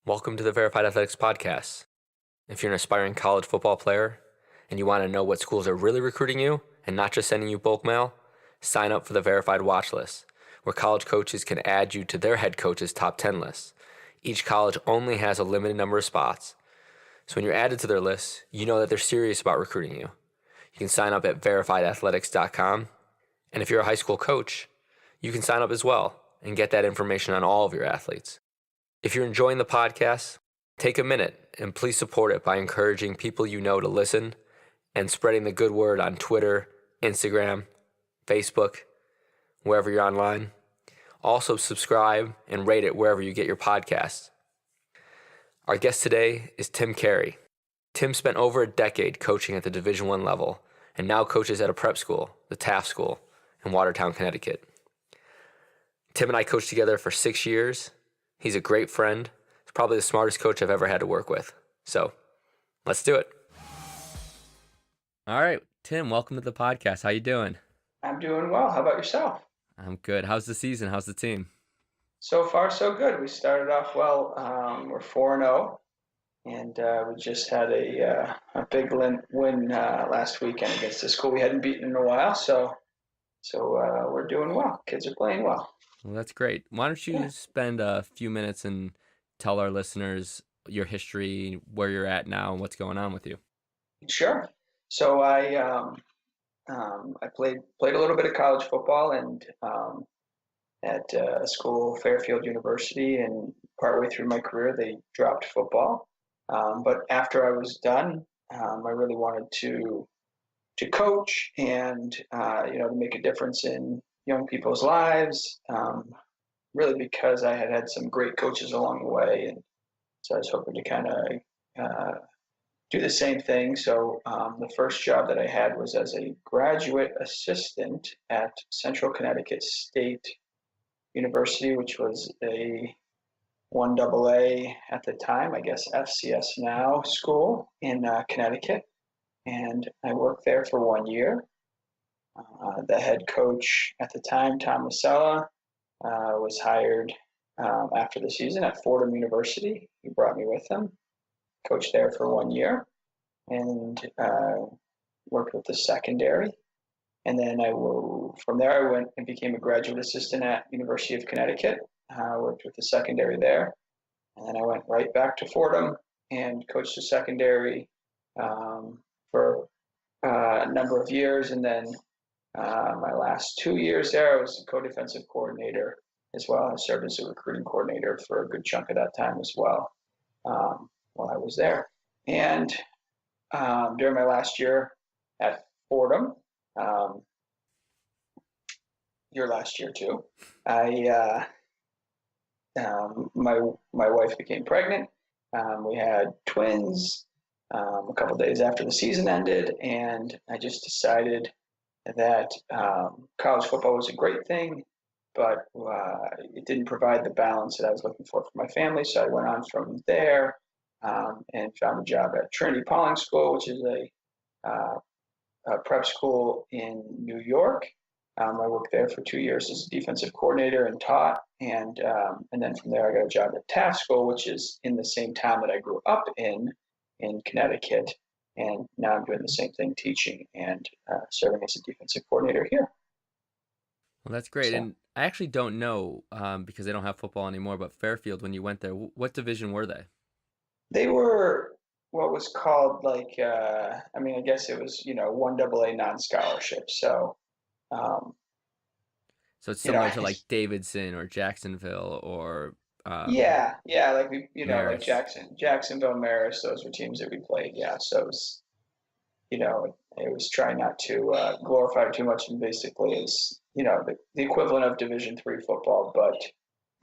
Welcome to the Verified Athletics Podcast. If you're an aspiring college football player and you want to know what schools are really recruiting you and not just sending you bulk mail, sign up for the Verified Watch List, where college coaches can add you to their head coach's top 10 lists. Each college only has a limited number of spots, so when you're added to their list, you know that they're serious about recruiting you. You can sign up at verifiedathletics.com, and if you're a high school coach, you can sign up as well and get that information on all of your athletes. If you're enjoying the podcast, take a minute and please support it by encouraging people you know to listen and spreading the good word on Twitter, Instagram, Facebook, wherever you're online. Also subscribe and rate it wherever you get your podcasts. Our guest today is Tim Cary. Tim spent over a decade coaching at the Division I level and now coaches at a prep school, the Taft School, in Watertown, Connecticut. Tim and I coached together for 6 years. He's a great friend. He's probably the smartest coach I've ever had to work with. So, let's do it. All right, Tim, welcome to the podcast. How you doing? I'm doing well. How about yourself? I'm good. How's the season? How's the team? So far, so good. We started off well. We're 4-0, and we just had a big win last weekend against a school we hadn't beaten in a while. So we're doing well. Kids are playing well. Well, that's great. Why don't you spend a few minutes and tell our listeners your history, where you're at now, and what's going on with you? Sure. So I played a little bit of college football and at a school, Fairfield University, and partway through my career, they dropped football. But after I was done, I really wanted to coach and to make a difference in young people's lives. Really, because I had some great coaches along the way, and so I was hoping to kind of do the same thing. So the first job that I had was as a graduate assistant at Central Connecticut State University, which was a 1AA at the time, I guess FCS now, school in Connecticut. And I worked there for 1 year. The head coach at the time, Tom Masella, was hired after the season at Fordham University. He brought me with him, coached there for 1 year, and worked with the secondary. And then from there, I went and became a graduate assistant at University of Connecticut. Worked with the secondary there. And then I went right back to Fordham and coached the secondary for a number of years. And then my last 2 years there, I was the co-defensive coordinator as well. I served as a recruiting coordinator for a good chunk of that time as well while I was there. And during my last year at Fordham, your last year too, my wife became pregnant. We had twins a couple days after the season ended, and I just decided that college football was a great thing, but it didn't provide the balance that I was looking for my family. So I went on from there and found a job at Trinity Pauling School, which is a prep school in New York. I worked there for 2 years as a defensive coordinator and taught, and then from there I got a job at Taft School, which is in the same town that I grew up in Connecticut, and now I'm doing the same thing, teaching and serving as a defensive coordinator here. Well, that's great. So, and I actually don't know because they don't have football anymore, but Fairfield, when you went there, what division were they? They were what was called I guess it was 1AA non-scholarship. So so it's similar to like Davidson or Jacksonville or like like Jacksonville, Marist. Those were teams that we played. Yeah, so it was, it was trying not to glorify it too much, and basically it's the equivalent of Division III football, but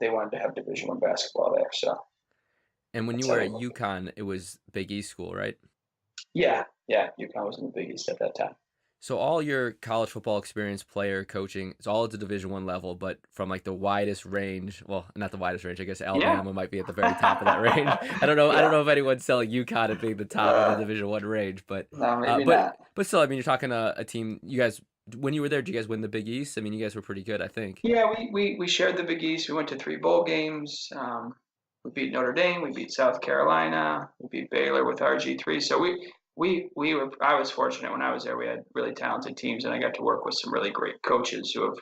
they wanted to have Division I basketball there. So. And when you were at UConn, it was Big East school, right? Yeah, UConn was in the Big East at that time. So all your college football experience, player coaching, it's all at the Division I level, but from like the widest range. Well, not the widest range. I guess Alabama might be at the very top of that range. I don't know. Yeah. I don't know if anyone's selling UConn at being the top of the Division I range, but no, maybe not. But still, I mean, you're talking a team. You guys, when you were there, did you guys win the Big East? I mean, you guys were pretty good, I think. Yeah, we shared the Big East. We went to 3 bowl games. We beat Notre Dame, we beat South Carolina, we beat Baylor with RG3. So we were. I was fortunate when I was there. We had really talented teams, and I got to work with some really great coaches who have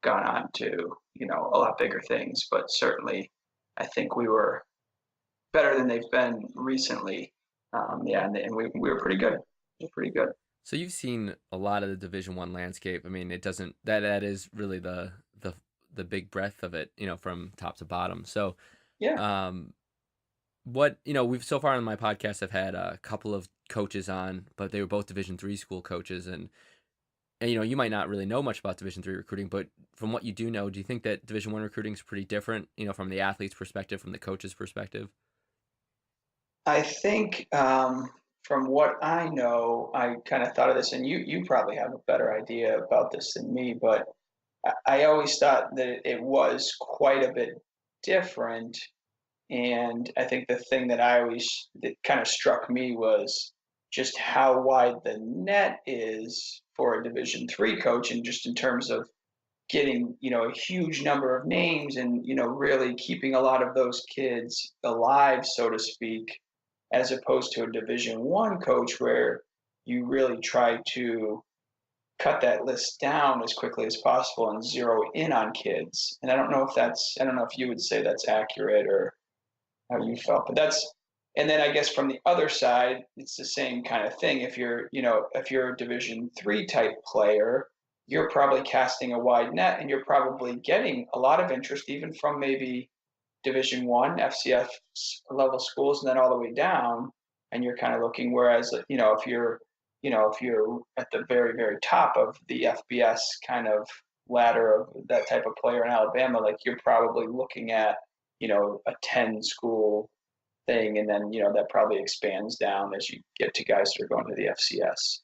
gone on to a lot bigger things. But certainly, I think we were better than they've been recently. Yeah, and we were pretty good. We were pretty good. So you've seen a lot of the Division One landscape. I mean, it doesn't that is really the big breadth of it, from top to bottom. So, Yeah. um, what we've so far on my podcast, I've had a couple of coaches on, but they were both Division 3 school coaches, and you might not really know much about Division 3 recruiting, but from what you do know, do you think that Division 1 recruiting is pretty different, from the athlete's perspective, from the coach's perspective? I think from what I know, I kind of thought of this, and you probably have a better idea about this than me, but I always thought that it was quite a bit different. And I think the thing that kind of struck me was just how wide the net is for a Division 3 coach, and just in terms of getting a huge number of names, and really keeping a lot of those kids alive, so to speak, as opposed to a Division 1 coach where you really try to cut that list down as quickly as possible and zero in on kids. And I don't know if you would say that's accurate or how you felt, but and then I guess from the other side, it's the same kind of thing. If you're a Division 3 type player, you're probably casting a wide net, and you're probably getting a lot of interest, even from maybe Division 1 FCS level schools, and then all the way down. And you're kind of looking. Whereas, if you're at the very, very top of the FBS kind of ladder of that type of player in Alabama, like you're probably looking at a 10 school thing, and then that probably expands down as you get to guys that are going to the FCS.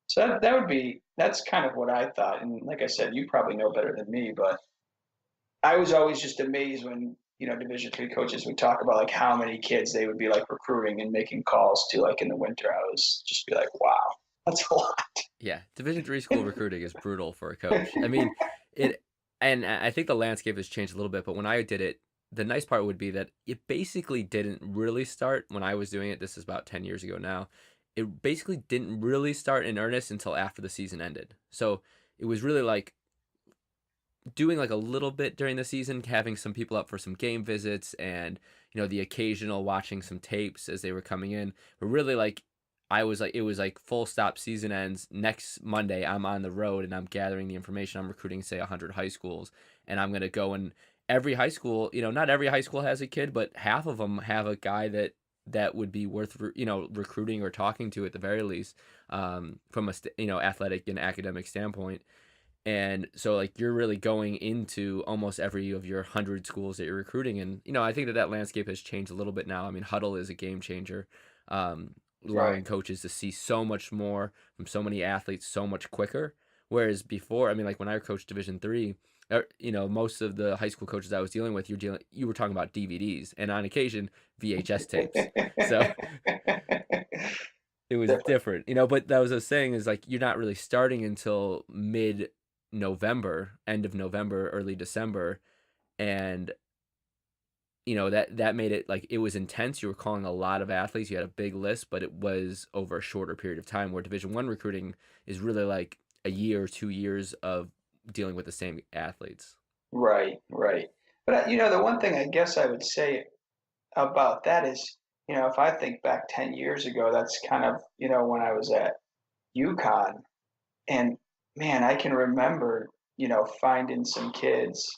So that's kind of what I thought. And like I said, you probably know better than me, but I was always just amazed when Division 3 coaches would talk about like how many kids they would be like recruiting and making calls to, like in the winter. I was just be like, wow, that's a lot. Yeah, Division 3 school recruiting is brutal for a coach. I mean, it, and I think the landscape has changed a little bit. But when I did it, the nice part would be that it basically didn't really start when I was doing it. This is about 10 years ago now. It basically didn't really start in earnest until after the season ended. So it was really like doing like a little bit during the season, having some people up for some game visits, and the occasional watching some tapes as they were coming in. But really, like, it was like full stop, season ends next Monday, I'm on the road and I'm gathering the information. I'm recruiting, say, 100 high schools, and I'm going to go, and every high school, not every high school has a kid, but half of them have a guy that would be worth recruiting or talking to at the very least, from a athletic and academic standpoint. And so, like, you're really going into almost every of your 100 schools that you're recruiting. And, I think that landscape has changed a little bit now. I mean, Huddle is a game changer, allowing Right. coaches to see so much more from so many athletes so much quicker. Whereas before, I mean, like when I coached Division 3, most of the high school coaches I was dealing with, you were talking about DVDs and on occasion VHS tapes. So it was Different. different, but that was a saying is like you're not really starting until mid November, end of November, early December, and that made it like it was intense. You were calling a lot of athletes. You had a big list, but it was over a shorter period of time. Where Division 1 recruiting is really like a year or 2 years of dealing with the same athletes. Right, right. But the one thing I guess I would say about that is, if I think back 10 years ago, that's kind of, when I was at UConn. And man, I can remember, finding some kids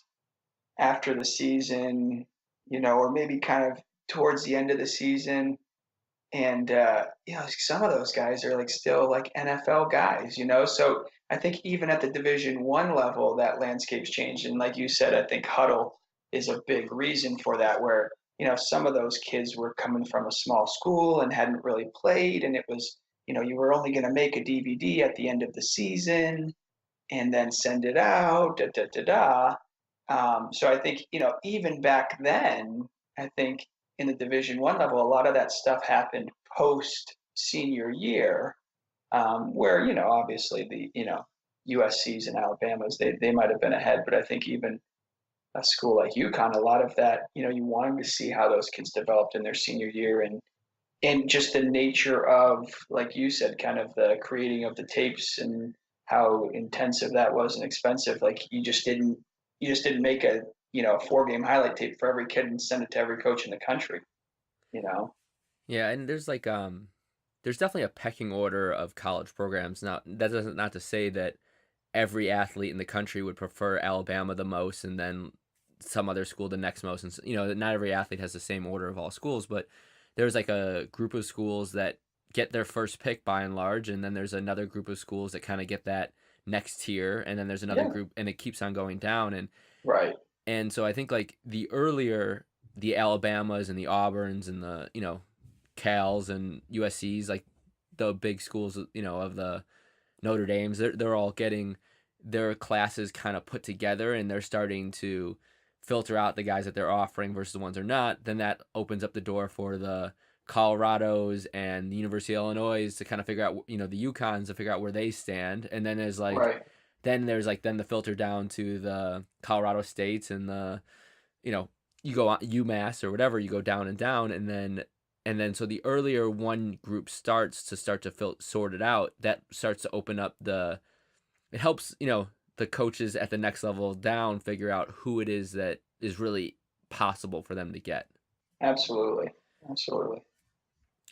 after the season, or maybe kind of towards the end of the season. And, some of those guys are like still like NFL guys. So I think even at the Division 1 level, that landscape's changed. And like you said, I think Huddle is a big reason for that, where, some of those kids were coming from a small school and hadn't really played. And it was, you were only going to make a DVD at the end of the season and then send it out, da da da da. So I think, even back then, I think in the Division 1 level, a lot of that stuff happened post senior year, where, obviously the, USC's and Alabama's, they might have been ahead, but I think even a school like UConn, a lot of that, you wanted to see how those kids developed in their senior year, and just the nature of, like you said, kind of the creating of the tapes and how intensive that was and expensive. Like you just didn't make a 4 game highlight tape for every kid and send it to every coach in the country. You know. Yeah, and there's definitely a pecking order of college programs. Now, that doesn't not to say that every athlete in the country would prefer Alabama the most and then some other school the next most. And not every athlete has the same order of all schools, but there's like a group of schools that get their first pick by and large, and then there's another group of schools that kind of get that next tier, and then there's another Yeah. group, and it keeps on going down. Right. And so I think like the earlier the Alabamas and the Auburns and the Cals and USC's, like the big schools, of the Notre Dames, they're all getting their classes kind of put together, and they're starting to filter out the guys that they're offering versus the ones they're not. Then that opens up the door for the Colorados and the University of Illinois to kind of figure out, the UConns to figure out where they stand. And then Right. then the filter down to the Colorado States and the, you know, you go on UMass or whatever, you go down and down, and then so the earlier one group starts to sort it out, that starts to open up it helps, the coaches at the next level down figure out who it is that is really possible for them to get. Absolutely. Absolutely.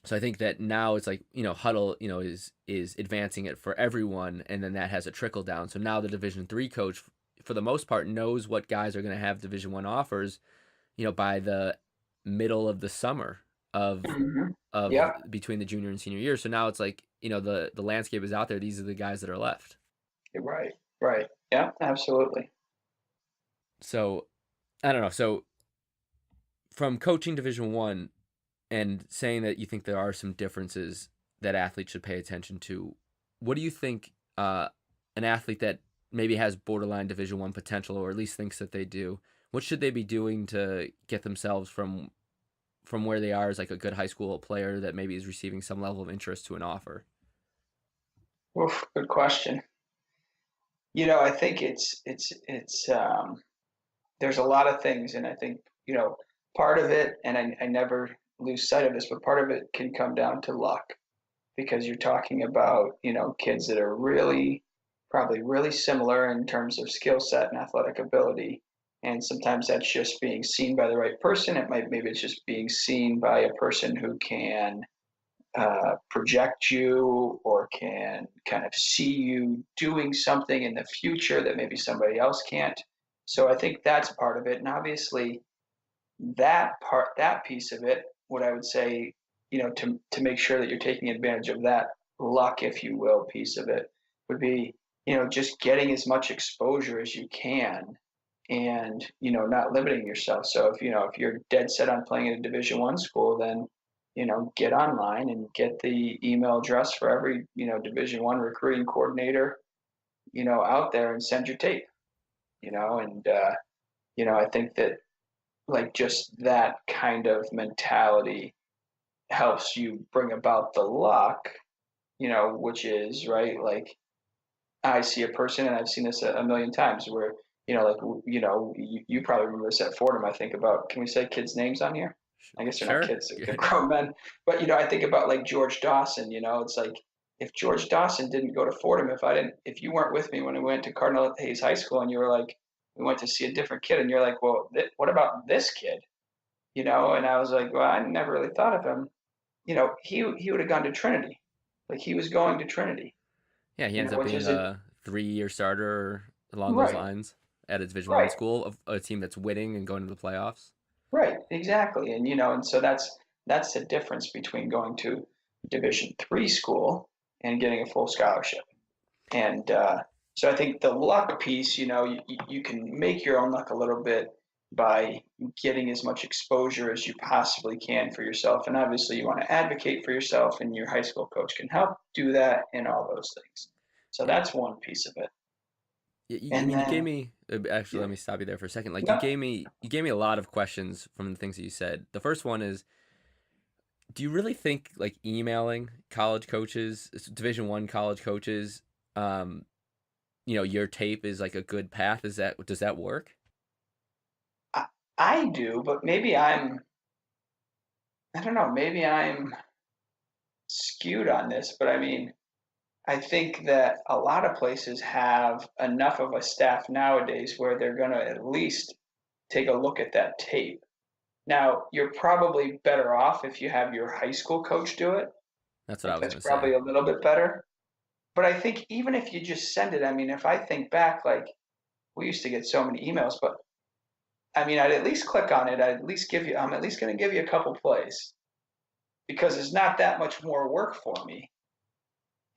So I think that now it's like, Huddle, is advancing it for everyone, and then that has a trickle down. So now the Division 3 coach, for the most part, knows what guys are going to have Division 1 offers, by the middle of the summer of Hmm. of Yeah. between the junior and senior year. So now it's like, the landscape is out there. These are the guys that are left. Right. Right. Yeah. Absolutely. So I don't know. So from coaching Division 1 and saying that you think there are some differences that athletes should pay attention to, what do you think an athlete that maybe has borderline Division 1 potential, or at least thinks that they do, what should they be doing to get themselves from where they are as like a good high school player that maybe is receiving some level of interest to an offer? Oof, good question. I think it's there's a lot of things, and I think part of it, and I never lose sight of this, but part of it can come down to luck, because you're talking about kids that are really probably really similar in terms of skill set and athletic ability, and sometimes that's just being seen by the right person. Maybe it's just being seen by a person who can project you or can kind of see you doing something in the future that maybe somebody else can't. So I think that's part of it. And obviously, that piece of it, what I would say, to make sure that you're taking advantage of that luck, if you will, piece of it would be, just getting as much exposure as you can, and not limiting yourself. So if you're dead set on playing at a Division 1 school, then get online and get the email address for every Division 1 recruiting coordinator out there, and send your tape. And I think that, like, just that kind of mentality helps you bring about the luck, which is right. Like, I see a person, and I've seen this a million times, where like you probably remember this at Fordham. I think about, can we say kids' names on here? I guess they're not Sure. kids; they're grown men. But I think about like George Dawson. It's like, if George Dawson didn't go to Fordham, if you weren't with me when we went to Cardinal Hayes High School, and you were like, we went to see a different kid, and you're like, well, what about this kid? And I was like, well, I never really thought of him. He would have gone to Trinity. Like, he was going to Trinity. Yeah, he ends up Which being is it? a 3-year starter along those Right, lines at a Division 1 right, school, of a team that's winning and going to the playoffs. right, exactly. And so that's the difference between going to Division 3 school and getting a full scholarship. And so I think the luck piece, you can make your own luck a little bit by getting as much exposure as you possibly can for yourself. And obviously, you want to advocate for yourself, and your high school coach can help do that, and all those things. So Yeah. that's one piece of it. I And mean, you gave then, me actually. yeah, Let me stop you there for a second. Like, you yeah. gave me a lot of questions from the things that you said. The first one is, do you really think like emailing college coaches, Division 1 college coaches, your tape is like a good path? Does that work? I do, but I don't know, maybe I'm skewed on this, but I mean, I think that a lot of places have enough of a staff nowadays where they're going to at least take a look at that tape. Now, you're probably better off if you have your high school coach do it. That's I what I think was that's gonna say. probably a little bit better. But I think even if you just send it, I mean, if I think back, like we used to get so many emails, but I mean, I'd at least click on it. I'm at least going to give you a couple plays because it's not that much more work for me.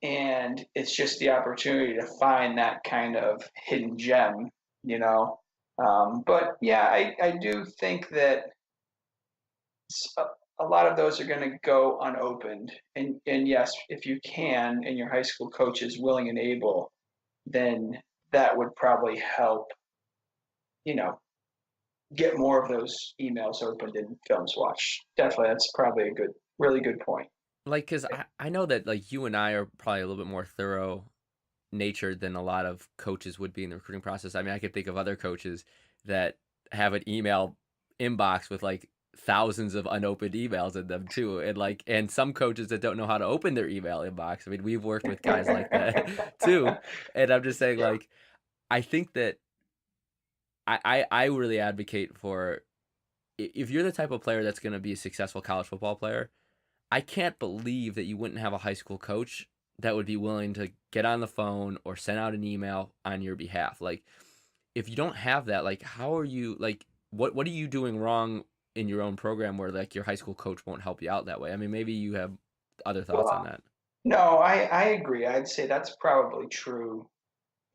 And it's just the opportunity to find that kind of hidden gem, you know. But yeah, I do think that a lot of those are going to go unopened. And yes, if you can, and your high school coach is willing and able, then that would probably help, you know, get more of those emails opened and films watched. Definitely, that's probably a really good point. Like, cause I know that like you and I are probably a little bit more thorough natured than a lot of coaches would be in the recruiting process. I mean, I could think of other coaches that have an email inbox with like thousands of unopened emails in them too. And like, and some coaches that don't know how to open their email inbox. I mean, we've worked with guys like that too. And I'm just saying, Yeah. like, I think that I really advocate for if you're the type of player that's going to be a successful college football player, I can't believe that you wouldn't have a high school coach that would be willing to get on the phone or send out an email on your behalf. Like, if you don't have that, like, how are you like? What are you doing wrong in your own program where like your high school coach won't help you out that way? I mean, maybe you have other thoughts on Well, that. no, I agree. I'd say that's probably true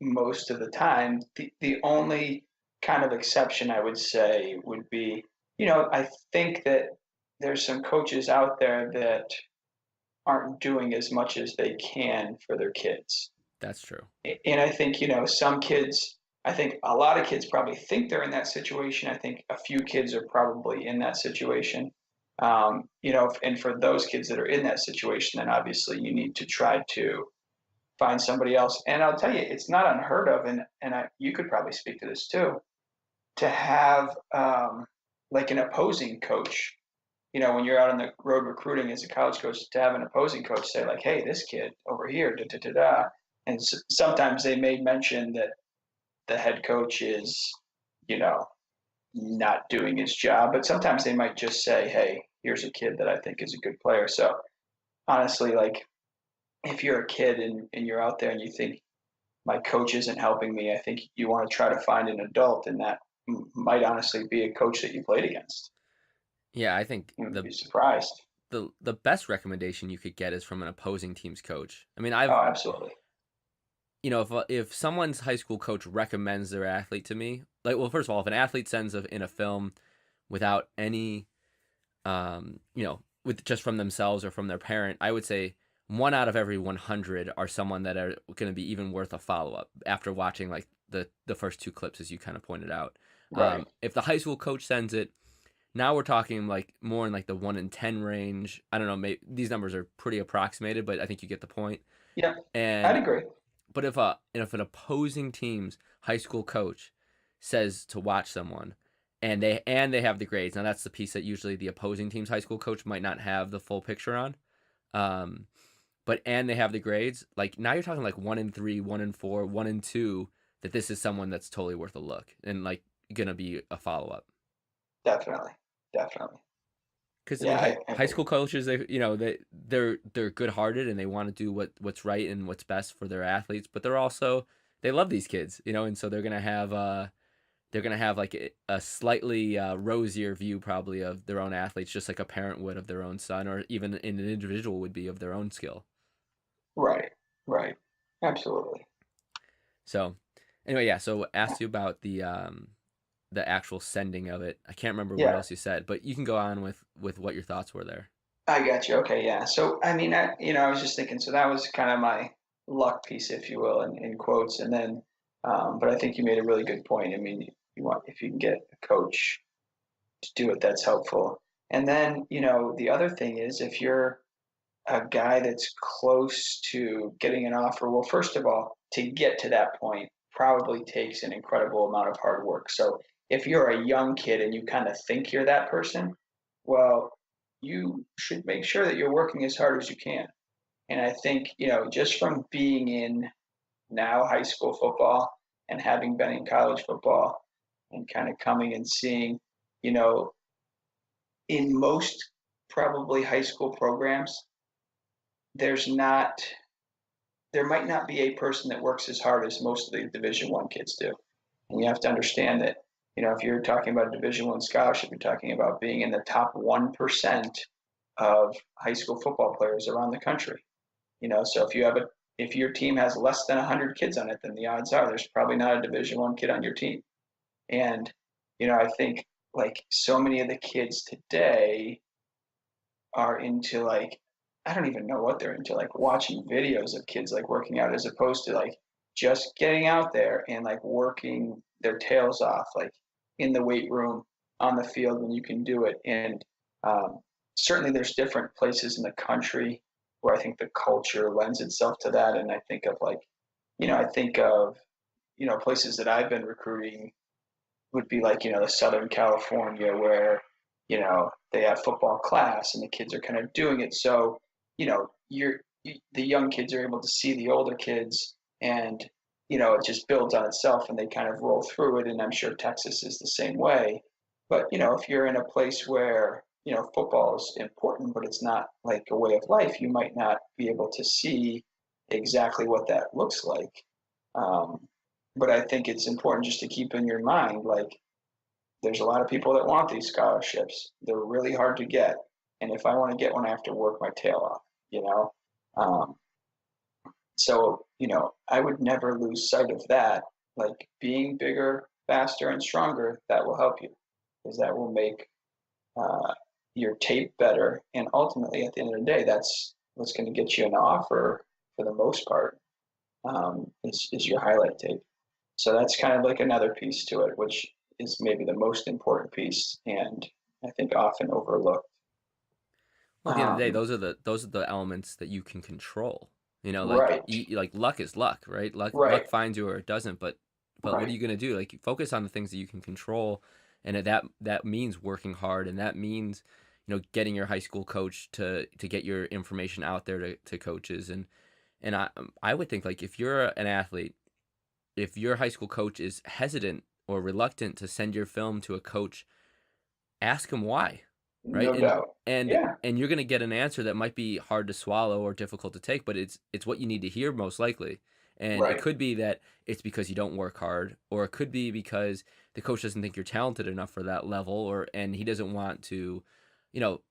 most of the time. The only kind of exception I would say would be, I think that there's some coaches out there that aren't doing as much as they can for their kids. That's true. And I think, some kids, I think a lot of kids probably think they're in that situation. I think a few kids are probably in that situation. And for those kids that are in that situation, then obviously you need to try to find somebody else. And I'll tell you, it's not unheard of, and you could probably speak to this too, to have like an opposing coach. When you're out on the road recruiting as a college coach, to have an opposing coach say like, "Hey, this kid over here, da da da da," and sometimes they may mention that the head coach is, you know, not doing his job, but sometimes they might just say, "Hey, here's a kid that I think is a good player." So honestly, like if you're a kid and you're out there and you think my coach isn't helping me, I think you want to try to find an adult, and that might honestly be a coach that you played against. Yeah, I think You would be surprised. the best recommendation you could get is from an opposing team's coach. I mean, Oh, absolutely. if someone's high school coach recommends their athlete to me, like, well, first of all, if an athlete sends in a film without any, with just from themselves or from their parent, I would say one out of every 100 are someone that are going to be even worth a follow up after watching like the first two clips, as you kind of pointed out. Right. If the high school coach sends it, now we're talking like more in like the 1 in 10 range. I don't know. Maybe these numbers are pretty approximated, but I think you get the point. Yeah, I'd And agree. but if an opposing team's high school coach says to watch someone and they have the grades, now that's the piece that usually the opposing team's high school coach might not have the full picture on. Um, but and they have the grades, like now you're talking like 1 in 3, 1 in 4, 1 in 2, that this is someone that's totally worth a look and like gonna be a follow up. Definitely. Definitely. Because I Yeah, mean, I high agree. school coaches, they're good hearted and they want to do what's right and what's best for their athletes, but they love these kids, and so they're gonna have like a slightly rosier view probably of their own athletes, just like a parent would of their own son, or even an individual would be of their own skill. Right. Right. Absolutely. So anyway, yeah. So asked you about the actual sending of it. I can't remember what Yeah, else you said, but you can go on with what your thoughts were there. I got you. Okay, yeah. So, I mean, I was just thinking, so that was kind of my luck piece, if you will, in quotes. And then, but I think you made a really good point. I mean, if you can get a coach to do it, that's helpful. And then, the other thing is if you're a guy that's close to getting an offer, well, first of all, to get to that point probably takes an incredible amount of hard work. So if you're a young kid and you kind of think you're that person, well, you should make sure that you're working as hard as you can. And I think, just from being in now high school football and having been in college football and kind of coming and seeing, you know, in most probably high school programs, there's not there might not be a person that works as hard as most of the Division 1 kids do. And you have to understand that, if you're talking about a Division 1 scholarship, you're talking about being in the top 1% of high school football players around the country. So if your team has less than 100 kids on it, then the odds are there's probably not a Division 1 kid on your team. And I think like so many of the kids today are into like I don't even know what they're into, like watching videos of kids like working out as opposed to like just getting out there and like working their tails off, like in the weight room, on the field when you can do it. And certainly there's different places in the country where I think the culture lends itself to that. And I think of like, I think of, places that I've been recruiting would be like, the Southern California where, they have football class and the kids are kind of doing it. So, the young kids are able to see the older kids and, it just builds on itself and they kind of roll through it. And I'm sure Texas is the same way. But, if you're in a place where, football is important, but it's not like a way of life, you might not be able to see exactly what that looks like. Um, but I think it's important just to keep in your mind, like, there's a lot of people that want these scholarships. They're really hard to get. And if I want to get one, I have to work my tail off, you know? Um, so, I would never lose sight of that. Like being bigger, faster, and stronger, that will help you because that will make uh, your tape better. And ultimately, at the end of the day, that's what's going to get you an offer for the most part, is your highlight tape. So that's kind of like another piece to it, which is maybe the most important piece, and I think often overlooked. Well, at the end of the day, Um, those are the elements that you can control. Like right, like luck is luck, right? Luck right, finds you or it doesn't. But what are right. you gonna do? Like focus on the things that you can control, and that means working hard, and that means getting your high school coach to get your information out there to coaches, and I would think like if you're an athlete, if your high school coach is hesitant or reluctant to send your film to a coach, ask him why, right? No doubt. Yeah, And you're gonna get an answer that might be hard to swallow or difficult to take, but it's what you need to hear most likely. And it right. could be that it's because you don't work hard, or it could be because the coach doesn't think you're talented enough for that level, or and he doesn't want to, you know,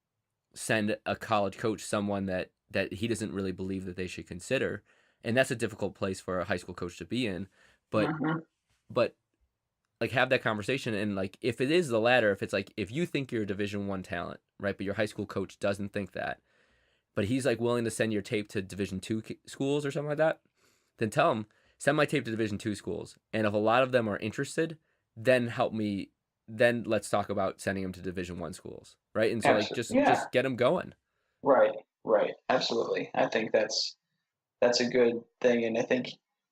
send a college coach someone that he doesn't really believe that they should consider. And that's a difficult place for a high school coach to be in. But Hmm. but like have that conversation, and like if it is the latter, if it's like if you think you're a Division 1 talent, right, but your high school coach doesn't think that, but he's like willing to send your tape to Division 2 schools or something like that, then tell him, send my tape to Division 2 schools, and if a lot of them are interested, then help me, then let's talk about sending them to Division 1 schools, right? And so like Absolutely. Yeah, just get them going. right, right. Absolutely. I think that's a good thing, and I think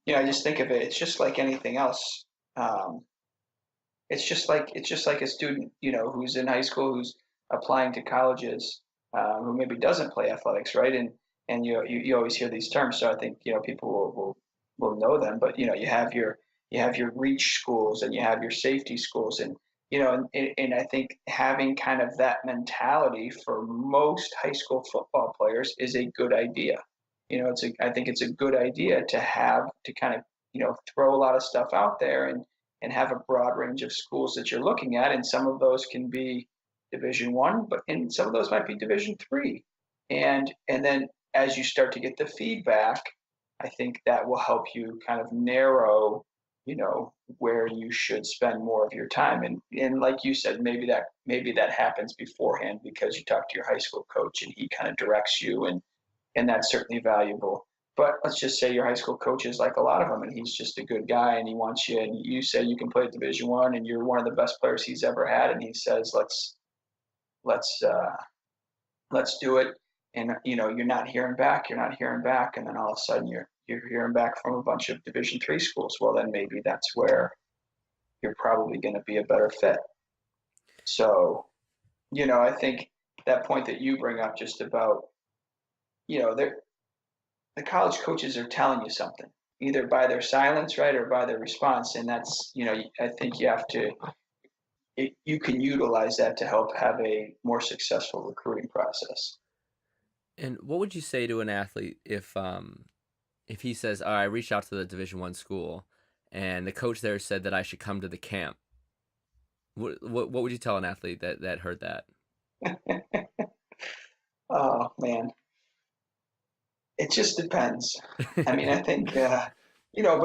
I just think of it. It's just like anything else. Um, it's just like a student, who's in high school who's applying to colleges, who maybe doesn't play athletics, right? And you always hear these terms, so I think people will know them. But you have your reach schools and you have your safety schools, and and I think having kind of that mentality for most high school football players is a good idea. I think it's a good idea to have to kind of throw a lot of stuff out there and have a broad range of schools that you're looking at. And some of those can be Division 1, but and some of those might be Division 3. And then as you start to get the feedback, I think that will help you kind of narrow, where you should spend more of your time. And like you said, maybe that happens beforehand because you talk to your high school coach and he kind of directs you, and that's certainly valuable. But let's just say your high school coach is like a lot of them, and he's just a good guy, and he wants you. And you say you can play at Division 1, and you're one of the best players he's ever had, and he says, let's let's do it. And you're not hearing back, and then all of a sudden you're hearing back from a bunch of Division 3 schools. Well, then maybe that's where you're probably going to be a better fit. So, I think that point that you bring up just about, the college coaches are telling you something, either by their silence, right, or by their response. And that's, I think you have to, you can utilize that to help have a more successful recruiting process. And what would you say to an athlete if he says, "Oh, I reached out to the Division 1 school, and the coach there said that I should come to the camp"? What would you tell an athlete that heard that? Oh, man. It just depends. I mean, I think, but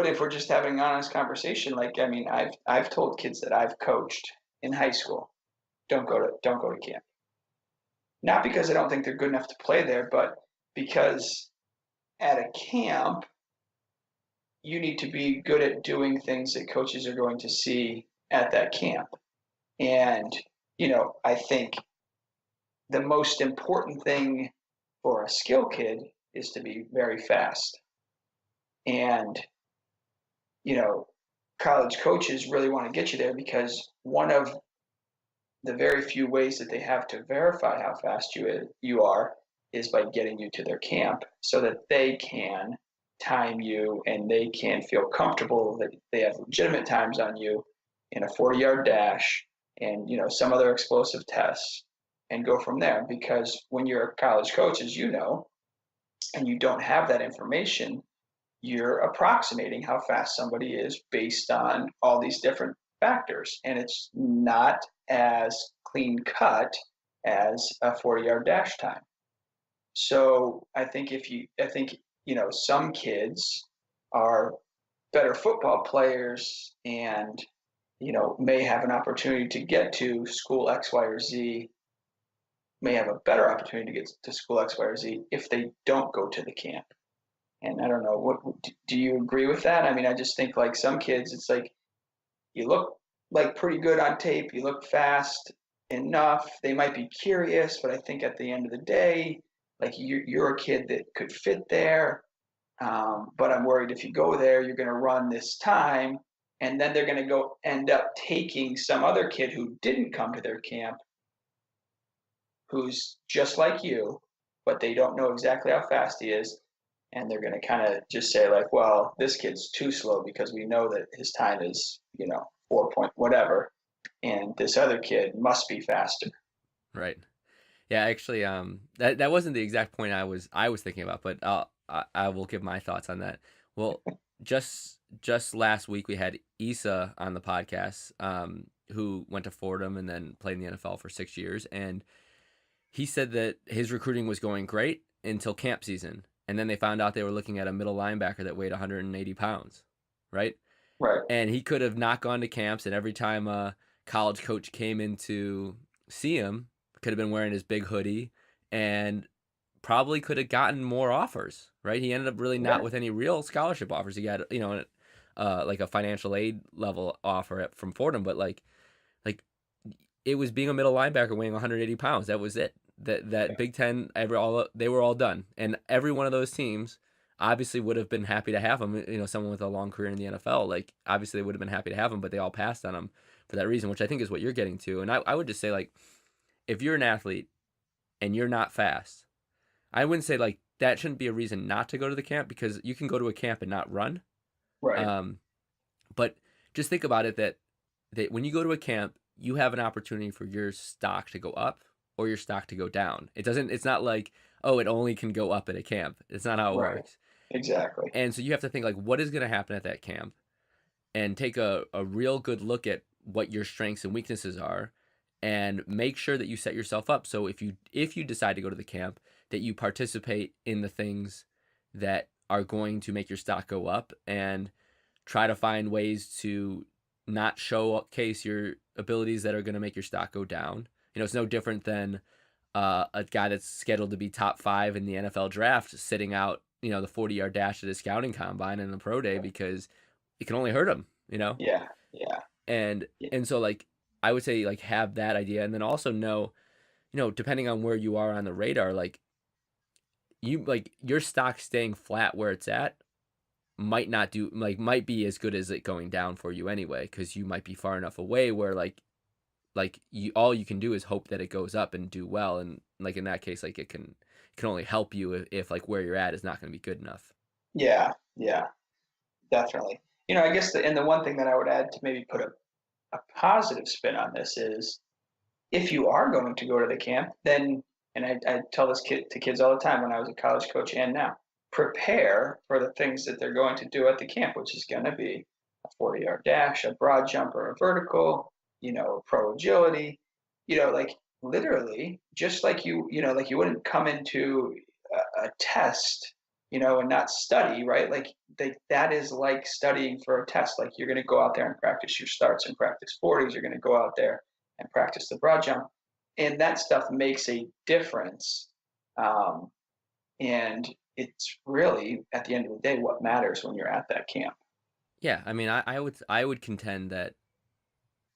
if we're just having an honest conversation, like, I mean, I've told kids that I've coached in high school, don't go to camp. Not because I don't think they're good enough to play there, but because at a camp, you need to be good at doing things that coaches are going to see at that camp. And, I think the most important thing for a skill kid is to be very fast. And, you know, college coaches really want to get you there because one of the very few ways that they have to verify how fast you are is by getting you to their camp so that they can time you and they can feel comfortable that they have legitimate times on you in a 40-yard dash and some other explosive tests and go from there. Because when you're a college coach, as you know, and you don't have that information, you're approximating how fast somebody is based on all these different factors. And it's not as clean cut as a 40-yard dash time. So some kids are better football players and, may have an opportunity to get to school X, Y, or Z, may have a better opportunity to get to school X, Y, or Z if they don't go to the camp. And I don't know, what do you agree with that? I mean, I just think like some kids, it's like you look like pretty good on tape, you look fast enough. They might be curious, but I think at the end of the day, like you're a kid that could fit there. But I'm worried if you go there, you're going to run this time, and then they're going to go end up taking some other kid who didn't come to their camp, who's just like you, but they don't know exactly how fast he is, and they're going to kind of just say like, well, this kid's too slow because we know that his time is 4 point whatever, and this other kid must be faster. Right. Yeah, actually, that wasn't the exact point I was thinking about, but I will give my thoughts on that. Well, just last week we had Issa on the podcast, who went to Fordham and then played in the NFL for 6 years, and he said that his recruiting was going great until camp season, and then they found out they were looking at a middle linebacker that weighed 180 pounds, right? Right. And he could have not gone to camps, and every time a college coach came in to see him, could have been wearing his big hoodie and probably could have gotten more offers, right? He ended up really not Yeah. with any real scholarship offers. He got, like a financial aid level offer from Fordham, but like it was being a middle linebacker weighing 180 pounds. That was it. That Big Ten, they were all done, and every one of those teams obviously would have been happy to have him. Someone with a long career in the NFL, like obviously they would have been happy to have him, but they all passed on him for that reason, which I think is what you're getting to. And I would just say, like, if you're an athlete and you're not fast, I wouldn't say like that shouldn't be a reason not to go to the camp, because you can go to a camp and not run. Right. Um, but just think about it that when you go to a camp, you have an opportunity for your stock to go up or your stock to go down. It's not like, oh, it only can go up at a camp. It's not how it Right. works. Exactly. And so you have to think like, what is going to happen at that camp, and take a real good look at what your strengths and weaknesses are, and make sure that you set yourself up so if you decide to go to the camp, that you participate in the things that are going to make your stock go up, and try to find ways to not showcase your abilities that are going to make your stock go down. It's no different than a guy that's scheduled to be top 5 in the NFL draft sitting out, the 40-yard dash at his scouting combine and the pro day because it can only hurt him. Yeah. Yeah. And Yeah. and so like I would say like have that idea, and then also know, depending on where you are on the radar, like your stock staying flat where it's at might be as good as it going down for you anyway, because you might be far enough away where you all you can do is hope that it goes up and do well, and like in that case, like it can only help you if like where you're at is not going to be good enough. Yeah, yeah, definitely. I guess the one thing that I would add to maybe put a positive spin on this is if you are going to go to the camp, then, and I tell this to kids all the time when I was a college coach and now, prepare for the things that they're going to do at the camp, which is going to be a 40-yard dash, a broad jump or a vertical, pro agility, like literally, just like like you wouldn't come into a test, and not study, right? Like that is like studying for a test. Like you're going to go out there and practice your starts and practice 40s. You're going to go out there and practice the broad jump, and that stuff makes a difference. Um, and it's really at the end of the day what matters when you're at that camp. Yeah, I mean, I would contend that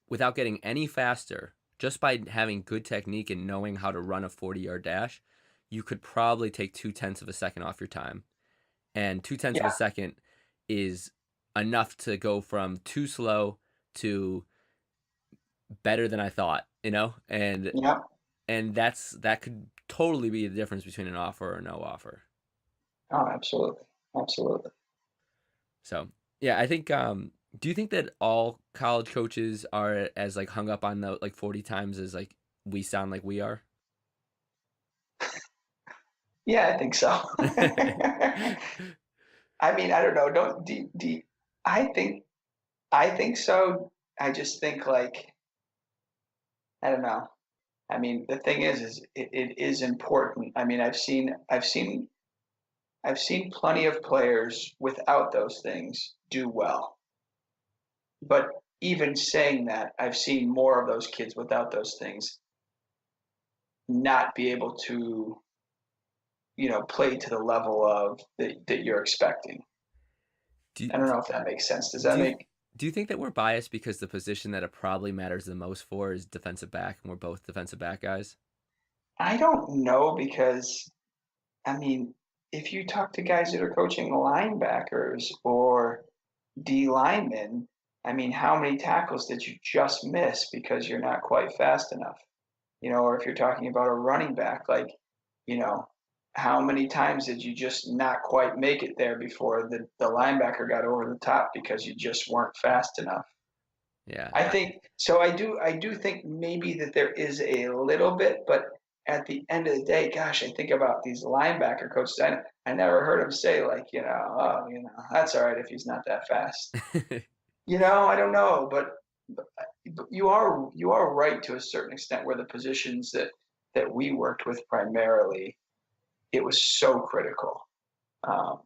without getting any faster, just by having good technique and knowing how to run a 40-yard dash, you could probably take 2/10 of a second off your time. And 2/10 of a Yeah, second is enough to go from too slow to better than I thought, and yeah. that could totally be the difference between an offer or no offer. Oh, absolutely, absolutely. So yeah, I think. Do you think that all college coaches are as like hung up on the like 40 times as like we sound like we are? Yeah, I think so. I mean, I don't know. Don't do I think so. I just think like I don't know. I mean, the thing is it is important. I mean, I've seen plenty of players without those things do well. But even saying that, I've seen more of those kids without those things not be able to, play to the level of that you're expecting. Do I don't know if that makes sense. Does that do you, make do you think that we're biased because the position that it probably matters the most for is defensive back, and we're both defensive back guys? I don't know because I mean, if you talk to guys that are coaching linebackers or D linemen, I mean, how many tackles did you just miss because you're not quite fast enough? Or if you're talking about a running back, like, you know, how many times did you just not quite make it there before the linebacker got over the top because you just weren't fast enough? Yeah, I think so. I do think maybe that there is a little bit, but at the end of the day, gosh, I think about these linebacker coaches. I never heard him say like, oh, that's all right if he's not that fast. I don't know, but you are right to a certain extent where the positions that we worked with primarily, it was so critical. Um,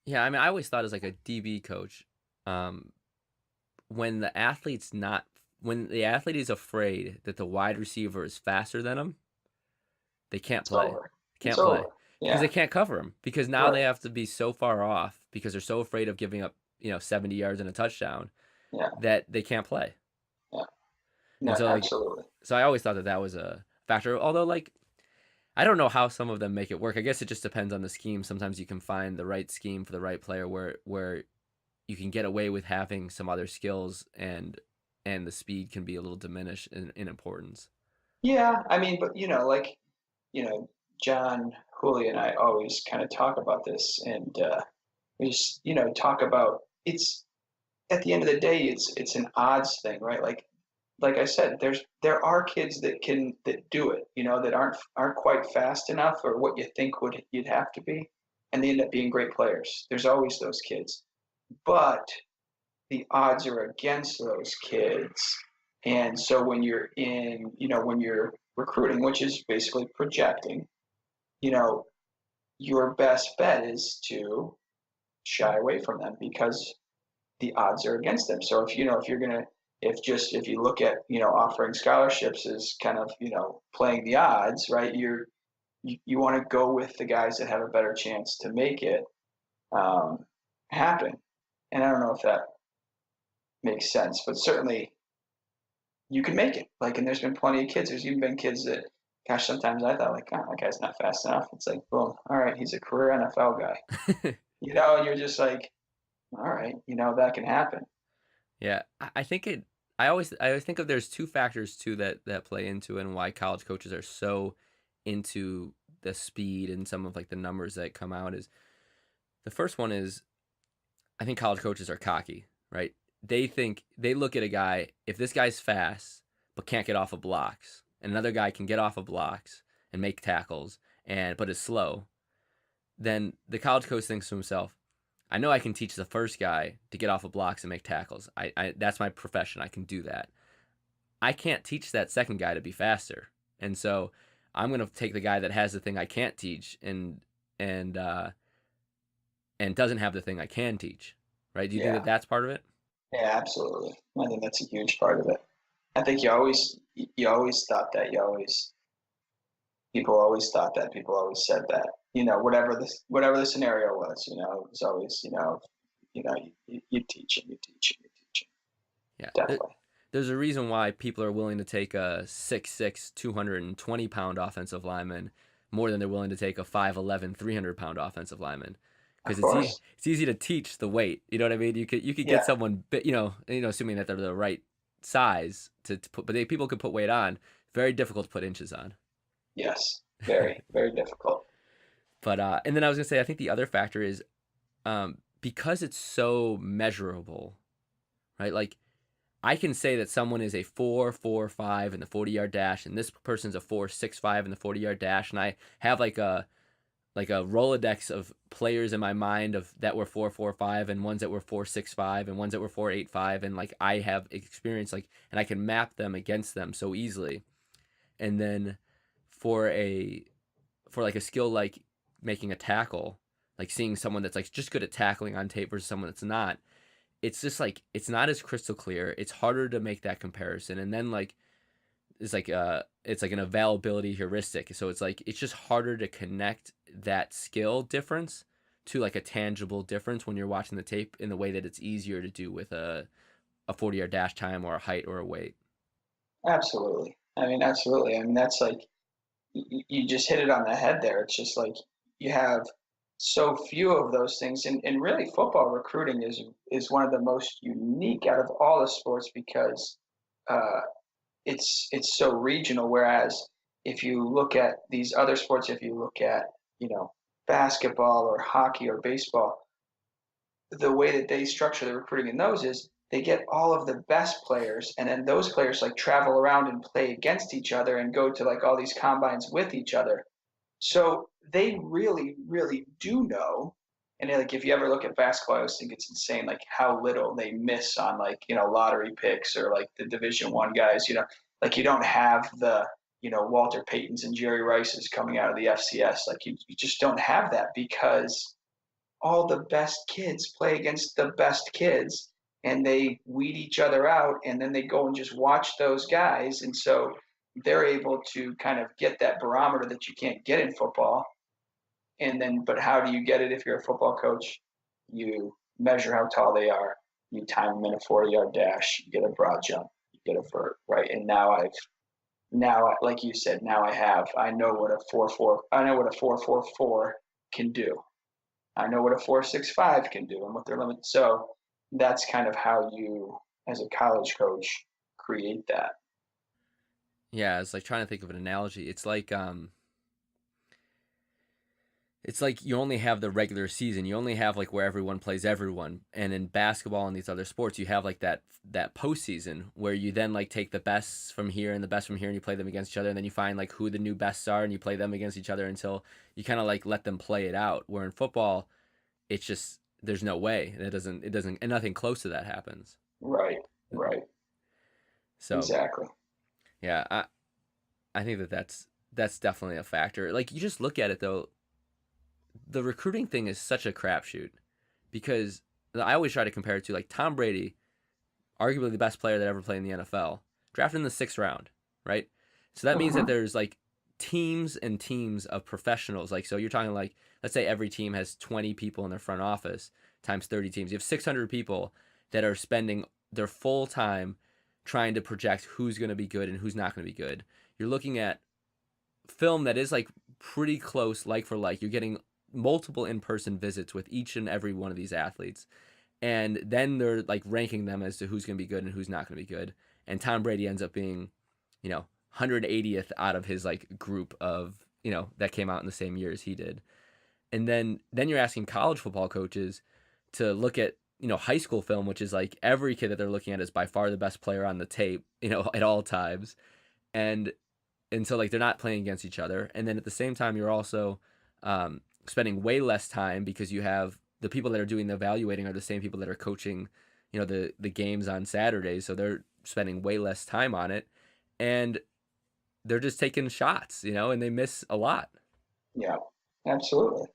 yeah. I mean, I always thought as like a DB coach, um, when the athlete's not when the athlete is afraid that the wide receiver is faster than him, they can't it's play. over. It's Can't play over. because they Yeah. can't cover him because now they Right. have to be so far off because they're so afraid of giving up 70 yards and a touchdown Yeah. that they can't play. Yeah. And No, so like absolutely. so I always thought that that was a factor. Although like I don't know how some of them make it work. I guess it just depends on the scheme. Sometimes you can find the right scheme for the right player where you can get away with having some other skills and the speed can be a little diminished in importance. Yeah. I mean, but like you know, John Hooley and I always kind of talk about this, and we just talk about it's at the end of the day, it's an odds thing, right? Like I said, there are kids that do it, that aren't quite fast enough or what you think you'd have to be, and they end up being great players. There's always those kids, but the odds are against those kids, and so when you're recruiting, which is basically projecting, you know, your best bet is to shy away from them because the odds are against them. So if you're gonna if you look at offering scholarships as kind of playing the odds, right? You want to go with the guys that have a better chance to make it um, happen. And I don't know if that makes sense, but certainly you can make it. Like, and there's been plenty of kids. There's even been kids that, gosh, sometimes I thought like, oh, that guy's not fast enough. It's like, boom, all right, he's a career NFL guy. And you're just like, all right, that can happen. Yeah, I think it. I always think of there's two factors too that play into it and why college coaches are so into the speed and some of like the numbers that come out is the first one is I think college coaches are cocky, right? They look at a guy, if this guy's fast but can't get off of blocks, and another guy can get off of blocks and make tackles and but is slow, then the college coach thinks to himself, I know I can teach the first guy to get off of blocks and make tackles. I that's my profession. I can do that. I can't teach that second guy to be faster. And so I'm gonna take the guy that has the thing I can't teach and uh, and doesn't have the thing I can teach. Right? Do you think that Yeah, that's part of it? yeah, absolutely. I think that's a huge part of it. I think you always thought that. People always thought that. People always said that. Whatever the scenario was, it was always, you teach and you teach and you teach. Yeah. Definitely. There's a reason why people are willing to take a 6'6", 220-pound offensive lineman more than they're willing to take a 5'11", 300-pound offensive lineman. Of Because course. it's easy to teach the weight. You know what I mean? You could get Yeah. someone, assuming that they're the right size to put, but people could put weight on. Very difficult to put inches on. Yes. Very, very difficult. But and then I was gonna say, I think the other factor is because it's so measurable, right? Like I can say that someone is a 4.45 in the 40-yard dash, and this person's a 4.65 in the 40-yard dash, and I have like a Rolodex of players in my mind of that were 4.45 and ones that were 4.65 and ones that were 4.85, and like I have experience like and I can map them against them so easily. And then for a for like a skill like making a tackle, like seeing someone that's like just good at tackling on tape versus someone that's not, it's just like it's not as crystal clear. It's harder to make that comparison. And then like it's like an availability heuristic. So it's like it's just harder to connect that skill difference to like a tangible difference when you're watching the tape in the way that it's easier to do with a 40-yard dash time or a height or a weight. Absolutely. I mean, absolutely. I mean, that's like you just hit it on the head there. It's just like you have so few of those things, and really football recruiting is one of the most unique out of all the sports because uh, it's so regional. Whereas if you look at these other sports, if you look at basketball or hockey or baseball, the way that they structure the recruiting in those is they get all of the best players, and then those players like travel around and play against each other and go to like all these combines with each other. So they really, really do know. And like if you ever look at basketball, I always think it's insane like how little they miss on like lottery picks or like the Division 1 guys. Like you don't have the Walter Paytons and Jerry Rices coming out of the FCS. Like you just don't have that because all the best kids play against the best kids and they weed each other out and then they go and just watch those guys, and so they're able to kind of get that barometer that you can't get in football. And then but how do you get it if you're a football coach? You measure how tall they are, you time them in a 40-yard dash, you get a broad jump, you get a vert, right? And now like you said, now I know what a 4.44 can do. I know what a 4.65 can do and what their limit. So that's kind of how you, as a college coach, create that. Yeah, it's like trying to think of an analogy. It's like you only have the regular season. You only have like where everyone plays everyone. And in basketball and these other sports, you have like that postseason where you then like take the best from here and the best from here and you play them against each other, and then you find like who the new bests are and you play them against each other until you kind of like let them play it out. Where in football, it's just there's no way. It doesn't and nothing close to that happens. Right, right, So exactly. yeah, I think that's definitely a factor. Like you just look at it though, the recruiting thing is such a crapshoot because I always try to compare it to like Tom Brady, arguably the best player that ever played in the NFL, drafted in the 6th round, right? So that means that Mm-hmm. there's like teams and teams of professionals. Like, so you're talking like, let's say every team has 20 people in their front office times 30 teams. You have 600 people that are spending their full time trying to project who's going to be good and who's not going to be good. You're looking at film that is like pretty close, like for like. You're getting multiple in-person visits with each and every one of these athletes, and then they're like ranking them as to who's going to be good and who's not going to be good. And Tom Brady ends up being, 180th out of his like group of that came out in the same year as he did. And then you're asking college football coaches to look at high school film, which is like every kid that they're looking at is by far the best player on the tape, at all times, and so like they're not playing against each other. And then at the same time, you're also spending way less time because you have the people that are doing the evaluating are the same people that are coaching, the games on Saturdays, so they're spending way less time on it, and they're just taking shots, and they miss a lot. Yeah, absolutely,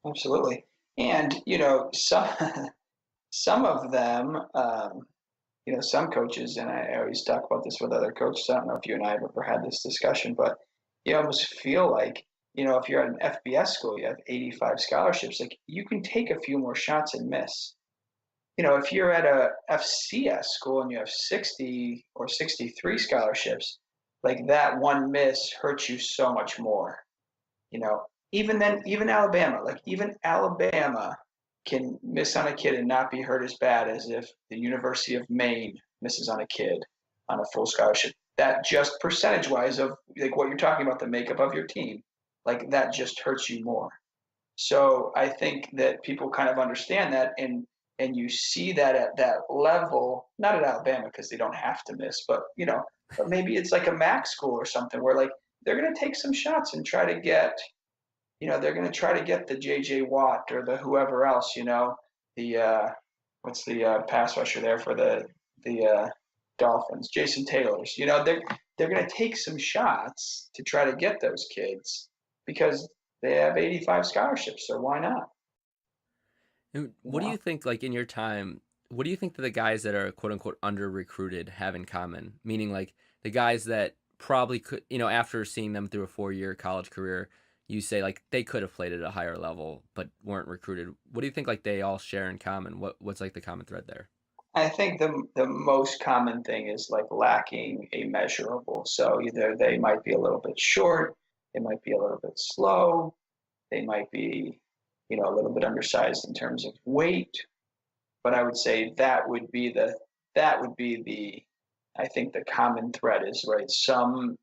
absolutely. And some some of them, some coaches, and I always talk about this with other coaches. I don't know if you and I have ever had this discussion, but you almost feel like, if you're at an FBS school, you have 85 scholarships, like you can take a few more shots and miss. If you're at a FCS school and you have 60 or 63 scholarships, like that one miss hurts you so much more. You know, even then, even Alabama, like even Alabama can miss on a kid and not be hurt as bad as if the University of Maine misses on a kid on a full scholarship. That just percentage wise of like what you're talking about, the makeup of your team, like that just hurts you more. So I think that people kind of understand that, and you see that at that level, not at Alabama because they don't have to miss, but maybe it's like a MAC school or something where like they're going to take some shots and try to get, they're going to try to get the J.J. Watt or the whoever else, the what's the pass rusher there for the Dolphins, Jason Taylor's. They're going to take some shots to try to get those kids because they have 85 scholarships, so why not? And You what do you know, think, like in your time, what do you think that the guys that are quote unquote under recruited have in common? Meaning, like the guys that probably could, after seeing them through a 4-year college career, you say like they could have played at a higher level but weren't recruited. What do you think like they all share in common? What's like the common thread there? I think the most common thing is like lacking a measurable. So either they might be a little bit short, they might be a little bit slow, they might be, a little bit undersized in terms of weight. But I would say that would be the I think the common thread is right, some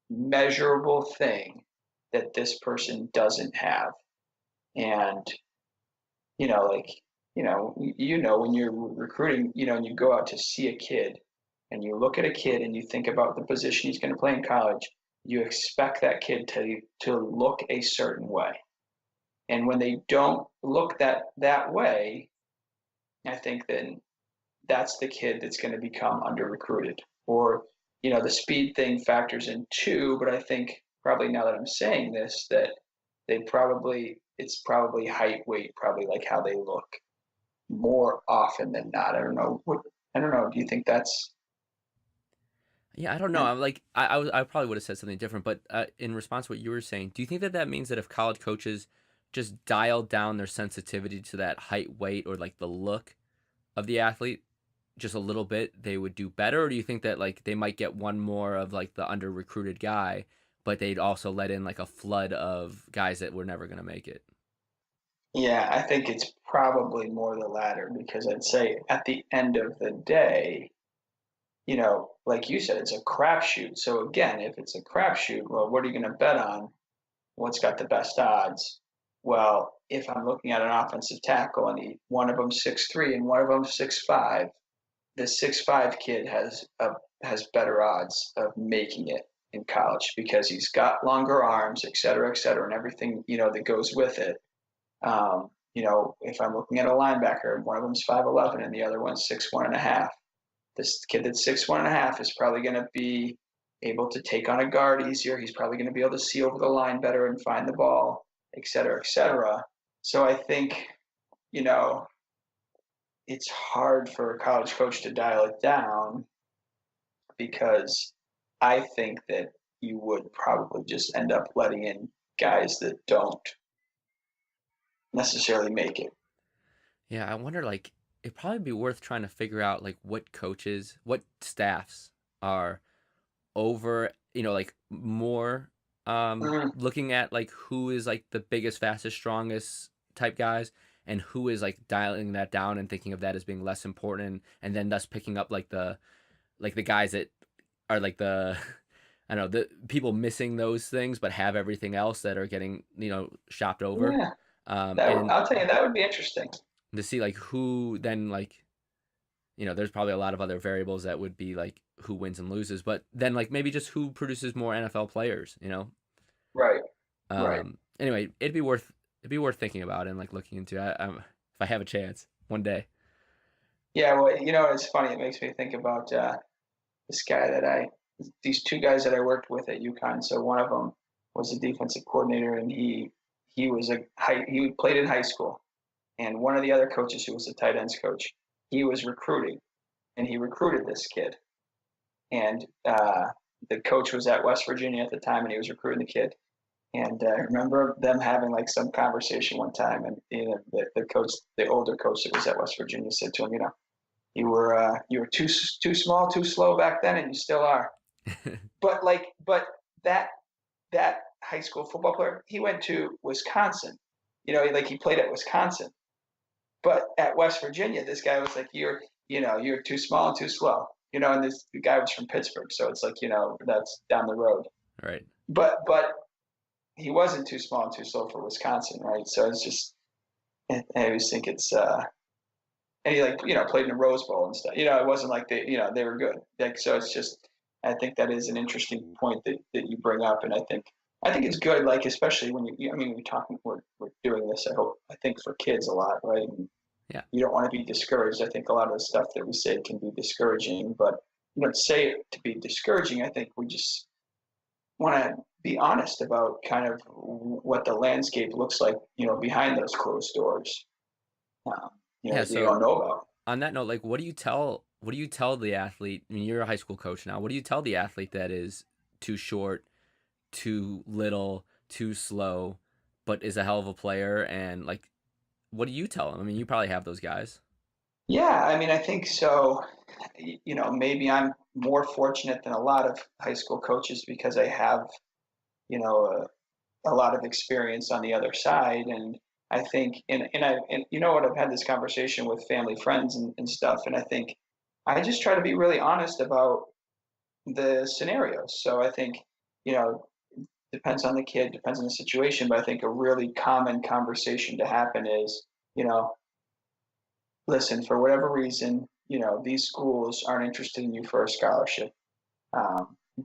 measurable thing that this person doesn't have. And like, when you're recruiting, and you go out to see a kid and you look at a kid and you think about the position he's going to play in college, you expect that kid to look a certain way. And when they don't look that way, I think then that's the kid that's going to become under recruited. Or, the speed thing factors in too, but I think probably now that I'm saying this, that it's probably height, weight, probably like how they look more often than not. I don't know. Do you think that's Yeah, I don't know. I'm like I probably would have said something different, but in response to what you were saying, do you think that that means that if college coaches just dialed down their sensitivity to that height, weight, or like the look of the athlete just a little bit, they would do better? Or do you think that like they might get one more of like the under recruited guy, but they'd also let in like a flood of guys that were never going to make it? yeah, I think it's probably more the latter because I'd say at the end of the day, like you said, it's a crapshoot. So again, if it's a crapshoot, well, what are you going to bet on? What's got the best odds? Well, if I'm looking at an offensive tackle and one of them 6'3" and one of them 6'5", the 6'5" kid has better odds of making it in college because he's got longer arms, et cetera, and everything that goes with it. If I'm looking at a linebacker, one of them's 5'11" and the other one's 6'1" and a half. This kid that's 6'1" and a half is probably going to be able to take on a guard easier. He's probably going to be able to see over the line better and find the ball, et cetera, et cetera. So I think, you know, it's hard for a college coach to dial it down because I think that you would probably just end up letting in guys that don't necessarily make it. Yeah, I wonder like it'd probably be worth trying to figure out like what coaches, what staffs are over, like more Mm, looking at like who is like the biggest, fastest, strongest type guys, and who is like dialing that down and thinking of that as being less important, and then thus picking up like the guys that are like the I don't know, the people missing those things but have everything else that are getting, shopped over. yeah, And I'll tell you that would be interesting. to see like who then like, there's probably a lot of other variables that would be like who wins and loses, but then like maybe just who produces more NFL players. Right, right. Anyway, it'd be worth thinking about and like looking into. If I have a chance one day. Yeah, well, it's funny. It makes me think about this guy these two guys that I worked with at UConn. So one of them was a defensive coordinator, and he played in high school. And one of the other coaches, who was a tight ends coach, he was recruiting, and he recruited this kid. And the coach was at West Virginia at the time, and he was recruiting the kid. And I remember them having like some conversation one time, and the coach, the older coach that was at West Virginia, said to him, you were too small, too slow back then, and you still are. But that that high school football player, he went to Wisconsin. Like he played at Wisconsin. But at West Virginia, this guy was like, you're too small and too slow. And the guy was from Pittsburgh, so it's like, that's down the road. Right. But he wasn't too small and too slow for Wisconsin, right? So it's just, I always think it's, and he like, played in the Rose Bowl and stuff. It wasn't like they were good. Like, so it's just, I think that is an interesting point that you bring up, and I think it's good, like especially when I mean, we're doing this. I think for kids a lot, right? And Yeah. you don't want to be discouraged. I think a lot of the stuff that we say can be discouraging, but to say it to be discouraging, I think we just want to be honest about kind of what the landscape looks like, behind those closed doors, Yeah. that you So don't know about. on that note, like, what do you tell the athlete? I mean, you're a high school coach now. What do you tell the athlete that is too short, too little, too slow, but is a hell of a player? And like, what do you tell them? I mean, you probably have those guys. Yeah, I mean, I think so. Maybe I'm more fortunate than a lot of high school coaches because I have, you know, a lot of experience on the other side. And I think, and you know what, I've had this conversation with family, friends, and stuff. And I think I just try to be really honest about the scenarios. So I think, you know, depends on the kid, depends on the situation. But I think a really common conversation to happen is, you know, listen, for whatever reason, these schools aren't interested in you for a scholarship.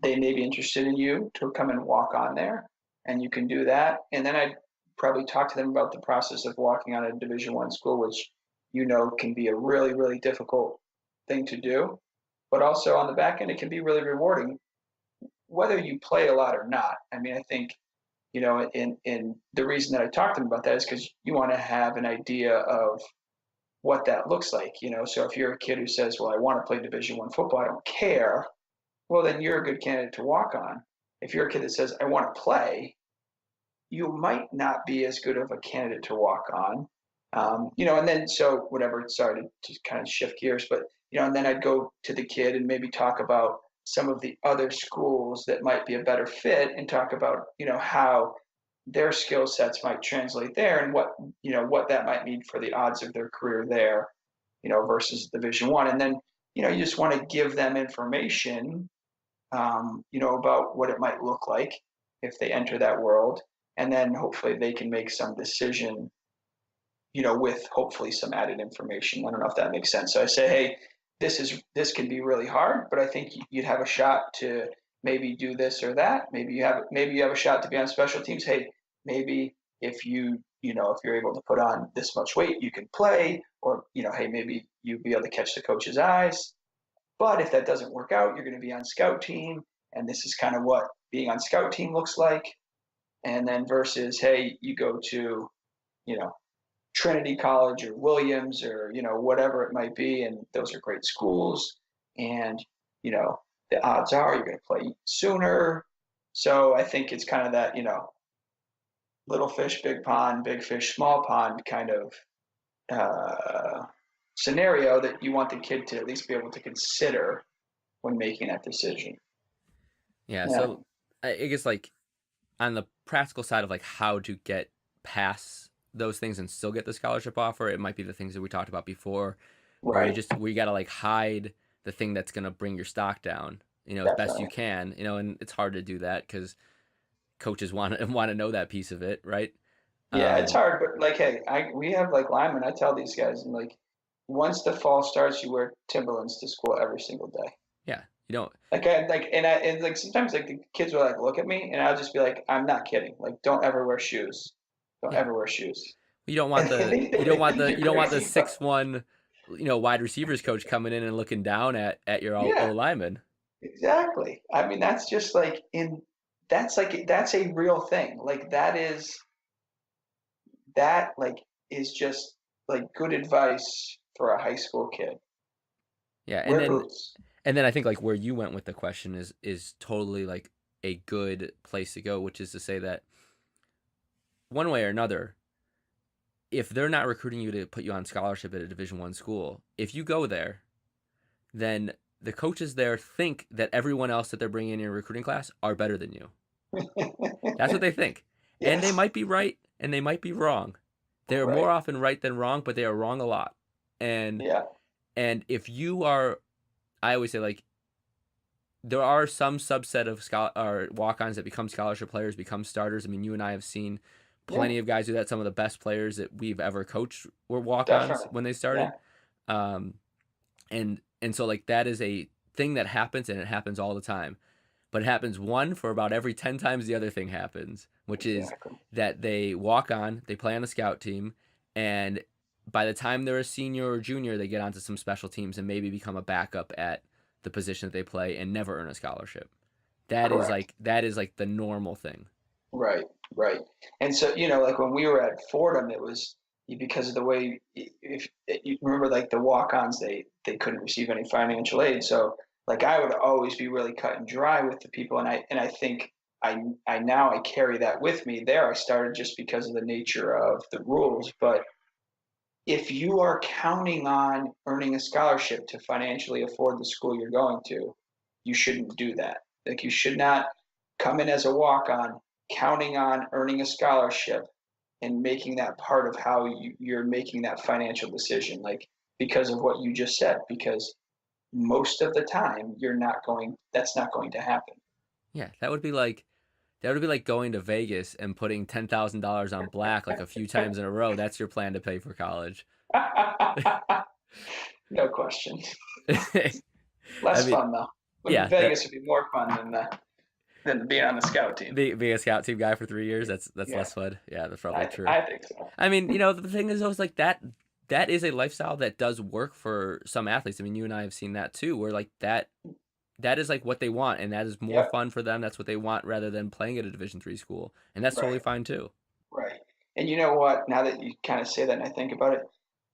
They may be interested in you to come and walk on there, and you can do that. And then I'd probably talk to them about the process of walking on a Division I school, which can be a really, really difficult thing to do. But also on the back end, it can be really rewarding, whether you play a lot or not. I mean, I think in the reason that I talk to them about that is because you want to have an idea of what that looks like. So if you're a kid who says, well, I want to play Division I football, I don't care, well, then you're a good candidate to walk on. If you're a kid that says, I want to play, you might not be as good of a candidate to walk on. And then so whatever, sorry to kind of shift gears, but and then I'd go to the kid and maybe talk about some of the other schools that might be a better fit, and talk about how their skill sets might translate there, and what that might mean for the odds of their career there, versus Division I. And then you just want to give them information, about what it might look like if they enter that world, and then hopefully they can make some decision, with hopefully some added information. I don't know if that makes sense. So I say, hey, this can be really hard, but I think you'd have a shot to maybe do this or that. Maybe you have a shot to be on special teams. Hey, maybe if you're able to put on this much weight, you can play. Or hey, maybe you'd be able to catch the coach's eyes. But if that doesn't work out, you're going to be on scout team, and this is kind of what being on scout team looks like. And then versus, hey, you go to, you know, Trinity College or Williams or, whatever it might be, and those are great schools. And, the odds are you're going to play sooner. So I think it's kind of that, little fish, big pond, big fish, small pond kind of scenario that you want the kid to at least be able to consider when making that decision. Yeah. Yeah. So I guess like on the practical side of like how to get past those things and still get the scholarship offer, it might be the things that we talked about before, where Right. you got to like hide the thing that's going to bring your stock down, as best you Definitely. can, and it's hard to do that because coaches want to want to know that piece of it, right? Yeah, it's Um, hard, but like, hey, we have like linemen. I tell these guys, and like, once the fall starts, you wear Timberlands to school every single day. yeah, you don't And like sometimes like the kids will like look at me, and I'll just be like, I'm not kidding. Like, don't ever wear shoes. Don't yeah ever wear shoes. you don't want And the they think you you're don't want the crazy, but 6'1" wide receivers coach coming in and looking down at your O yeah, lineman. exactly. I mean, that's just that's a real thing. Like that like is just like good advice for a high school kid. Yeah, Wear boots. and then I think like where you went with the question is totally like a good place to go, which is to say that one way or another, if they're not recruiting you to put you on scholarship at a Division 1 school, if you go there, then the coaches there think that everyone else that they're bringing in your recruiting class are better than you. That's what they think, and they Yes. might be right and they might be wrong. They're more Right. often right than wrong, but they are wrong a lot. And Yeah. if you are, I always say like there are some subset of or walk-ons that become scholarship players, become starters. I mean, you and I have seen Yeah. plenty of guys do that. Some of the best players that we've ever coached were walk-ons Definitely. when they Yeah. started. Um, and so like that is a thing that happens, and it happens all the time. But it happens one for about every 10 times the other thing happens, which is Exactly. that they walk on, they play on the scout team, and by the time they're a senior or junior, they get onto some special teams and maybe become a backup at the position that they play and never earn a scholarship. Correct. That is like the normal thing. Right. Right. And so, like when we were at Fordham, it was because of the way, if you remember, like the walk-ons, they couldn't receive any financial aid. So, like I would always be really cut and dry with the people, and I think I now I carry that with me. There, I started just because of the nature of the rules, but if you are counting on earning a scholarship to financially afford the school you're going to, you shouldn't do that. Like you should not come in as a walk on counting on earning a scholarship and making that part of how you're making that financial decision. Like because of what you just said, because most of the time that's not going to happen. Yeah, that would be like going to Vegas and putting $10,000 on black like a few times in a row. That's your plan to pay for college. No question. I Less mean, fun though. yeah, Vegas would be more fun than being on the scout team. being a scout team guy for 3 years, that's Yeah, less fun. Yeah, that's probably true. I think so. I mean, the thing is, always like that is a lifestyle that does work for some athletes. I mean, you and I have seen that too, where like that is like what they want, and that is more Yep. fun for them. That's what they want rather than playing at a Division 3 school, and that's totally Right. fine too. Right. And you know what? Now that you kind of say that and I think about it,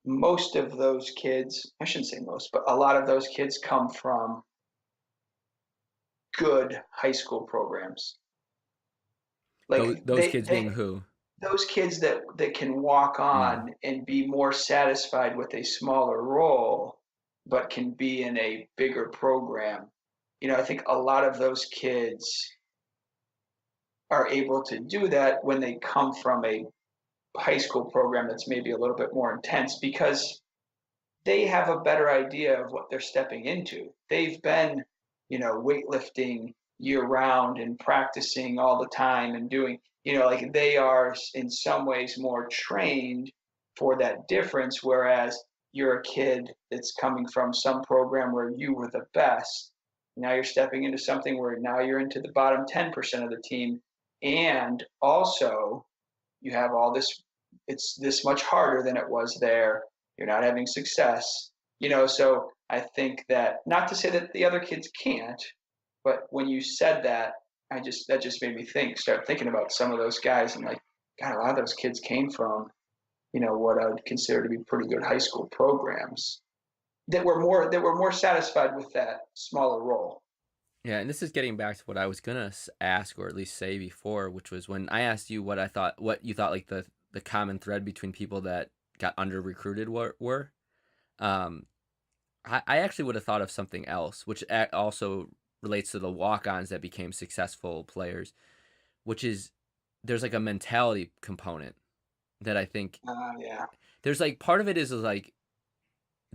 most of those kids, I shouldn't say most, but a lot of those kids come from good high school programs. Like Those kids being they who? those kids that can walk Mm. on and be more satisfied with a smaller role, but can be in a bigger program. I think a lot of those kids are able to do that when they come from a high school program that's maybe a little bit more intense because they have a better idea of what they're stepping into. They've been, weightlifting year round and practicing all the time and doing, like they are in some ways more trained for that difference. Whereas you're a kid that's coming from some program where you were the best. Now you're stepping into something where now you're into the bottom 10% of the team. And also, you have all this, it's this much harder than it was there. You're not having success, so I think that, not to say that the other kids can't, but when you said that, that just made me start thinking about some of those guys, and like, God, a lot of those kids came from, what I would consider to be pretty good high school programs that were more satisfied with that smaller role. Yeah, and this is getting back to what I was gonna ask, or at least say before, which was when I asked you what you thought like the common thread between people that got under recruited were. Um, I actually would have thought of something else, which also relates to the walk-ons that became successful players, which is there's like a mentality component that I think Yeah, there's like part of it is like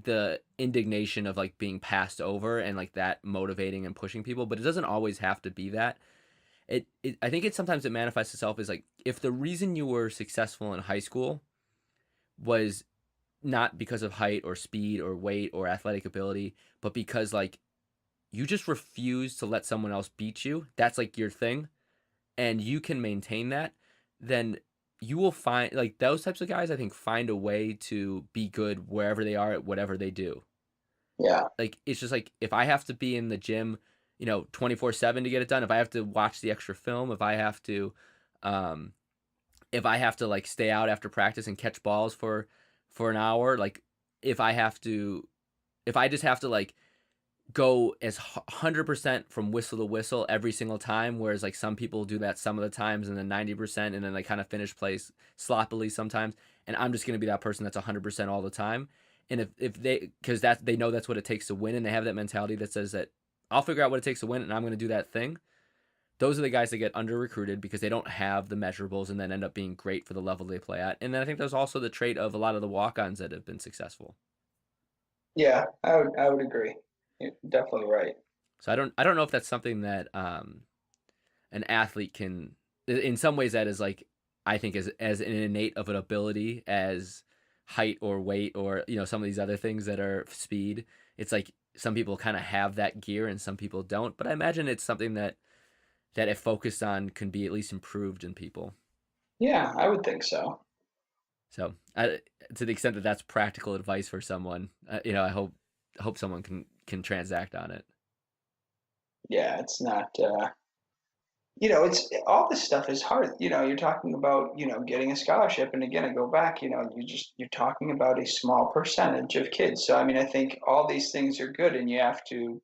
the indignation of like being passed over and like that motivating and pushing people, but it doesn't always have to be that. I think it sometimes it manifests itself as like if the reason you were successful in high school was not because of height or speed or weight or athletic ability, but because like you just refuse to let someone else beat you. That's like your thing, and you can maintain that. Then you will find like those types of guys. I think find a way to be good wherever they are at whatever they do. yeah, Like it's just like if I have to be in the gym, 24/7 to get it done. If I have to watch the extra film, um, if I have to like stay out after practice and catch balls for an hour, like if I have to, if I just have to like go as 100% from whistle to whistle every single time, whereas like some people do that some of the times and then 90% and then they kind of finish plays sloppily sometimes, and I'm just going to be that person that's 100% all the time. And if they, because that they know that's what it takes to win, and they have that mentality that says that I'll figure out what it takes to win and I'm going to do that thing. Those are the guys that get under recruited because they don't have the measurables and then end up being great for the level they play at. And then I think there's also the trait of a lot of the walk-ons that have been successful. yeah. I would agree. You're definitely right. So I don't know if that's something that an athlete can, in some ways that is like I think as an innate of an ability as height or weight or some of these other things that are speed. It's like some people kind of have that gear and some people don't, but I imagine it's something that if focused on can be at least improved in people. Yeah, I would think so. So to the extent that that's practical advice for someone, I hope someone can transact on it. Yeah, it's not. It's all this stuff is hard. You're talking about, getting a scholarship. And again, I go back, you're talking about a small percentage of kids. So, I mean, I think all these things are good and you have to,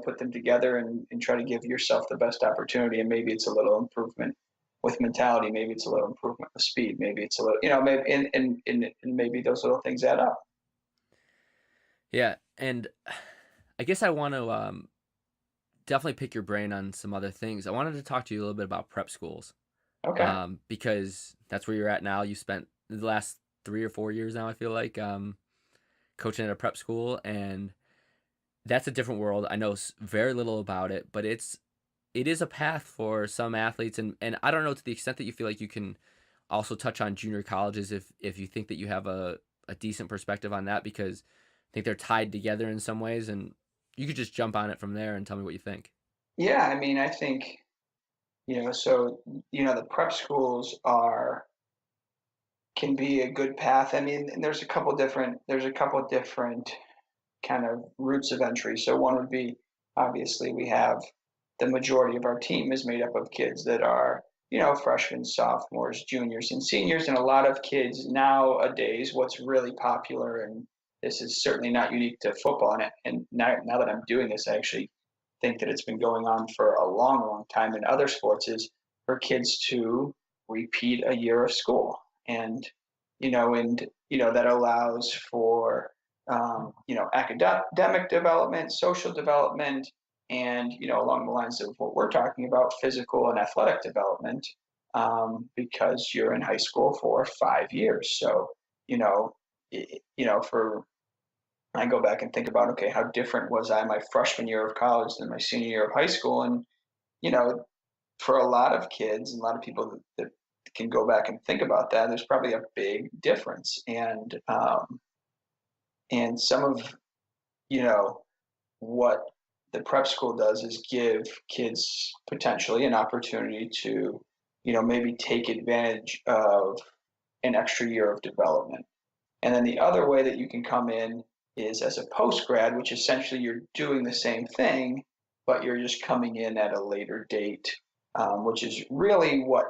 put them together and try to give yourself the best opportunity. And maybe it's a little improvement with mentality. Maybe it's a little improvement with speed. Maybe it's a little, maybe, and maybe those little things add up. Yeah, and I guess I want to definitely pick your brain on some other things. I wanted to talk to you a little bit about prep schools, Okay. because that's where you're at now. You spent the last 3 or 4 years now, I feel like, coaching at a prep school, and that's a different world. I know very little about it, but it is a path for some athletes, and I don't know to the extent that you feel like you can also touch on junior colleges if you think that you have a decent perspective on that, because I think they're tied together in some ways, and you could just jump on it from there and tell me what you think. Yeah. I mean, I think, so, the prep schools can be a good path. I mean, and there's a couple different kind of routes of entry. So one would be obviously we have the majority of our team is made up of kids that are, freshmen, sophomores, juniors, and seniors. And a lot of kids nowadays, what's really popular, and this is certainly not unique to football, and now that I'm doing this, I actually think that it's been going on for a long, long time in other sports, is for kids to repeat a year of school. And that allows for academic development, social development, and along the lines of what we're talking about, physical and athletic development, because you're in high school for 5 years. So you know, for I go back and think about, okay, how different was I my freshman year of college than my senior year of high school, and you know, for a lot of kids and a lot of people that can go back and think about that, there's probably a big difference, and some of you know what the prep school does is give kids potentially an opportunity to, maybe take advantage of an extra year of development. And then the other way that you can come in is as a post grad, which essentially you're doing the same thing, but you're just coming in at a later date, which is really what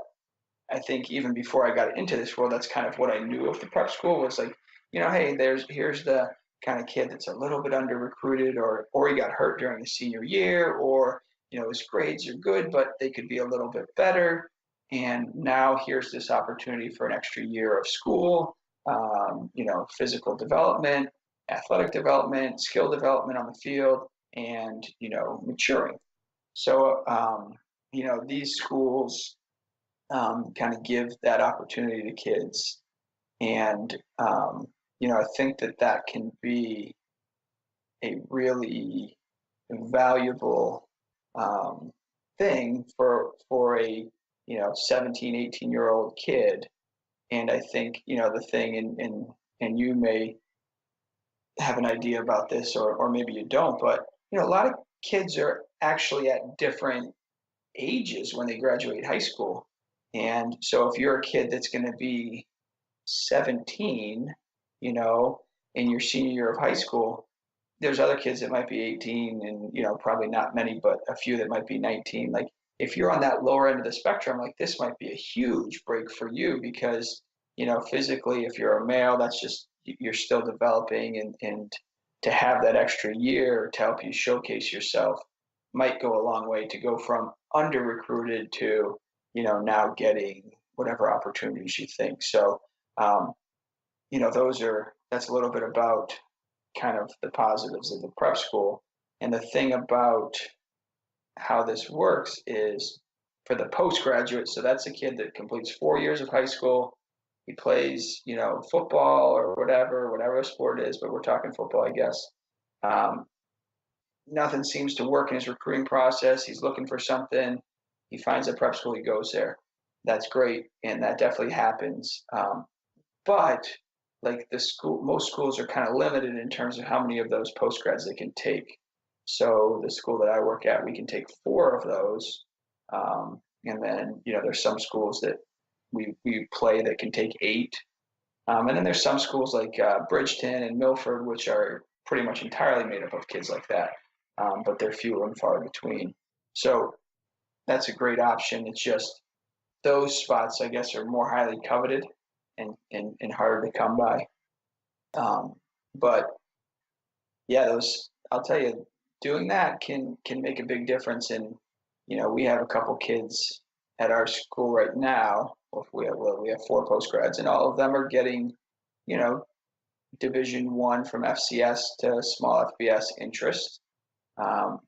I think even before I got into this world, that's kind of what I knew of the prep school was like, hey, here's the kind of kid that's a little bit under recruited, or he got hurt during the senior year, or his grades are good, but they could be a little bit better. And now here's this opportunity for an extra year of school, physical development, athletic development, skill development on the field, and maturing. So these schools kind of give that opportunity to kids. And, I think that that can be a really valuable um, thing for a 17, 18-year old kid. And I think the thing, and you may have an idea about this, or maybe you don't, but a lot of kids are actually at different ages when they graduate high school. And so if you're a kid that's going to be 17, in your senior year of high school, there's other kids that might be 18, and probably not many, but a few that might be 19. Like, if you're on that lower end of the spectrum, like, this might be a huge break for you, because physically, if you're a male, that's just, you're still developing, and to have that extra year to help you showcase yourself might go a long way to go from under recruited to now getting whatever opportunities you think. So um, that's a little bit about kind of the positives of the prep school. And the thing about how this works is, for the postgraduate, so that's a kid that completes 4 years of high school. He plays, football or whatever sport it is, but we're talking football, I guess. Um, Nothing seems to work in his recruiting process. He's looking for something. He finds a prep school, he goes there. That's great, and that definitely happens. But like, most schools are kind of limited in terms of how many of those postgrads they can take. So the school that I work at, we can take 4 of those. And then, there's some schools that we play that can take 8. And then there's some schools like Bridgeton and Milford, which are pretty much entirely made up of kids like that. But they're fewer and far between. So that's a great option. It's just those spots, I guess, are more highly coveted, and harder to come by. But yeah, I'll tell you, doing that can make a big difference. And we have a couple kids at our school right now. We have 4 postgrads, and all of them are getting you know Division 1 from FCS to small FBS interest, um,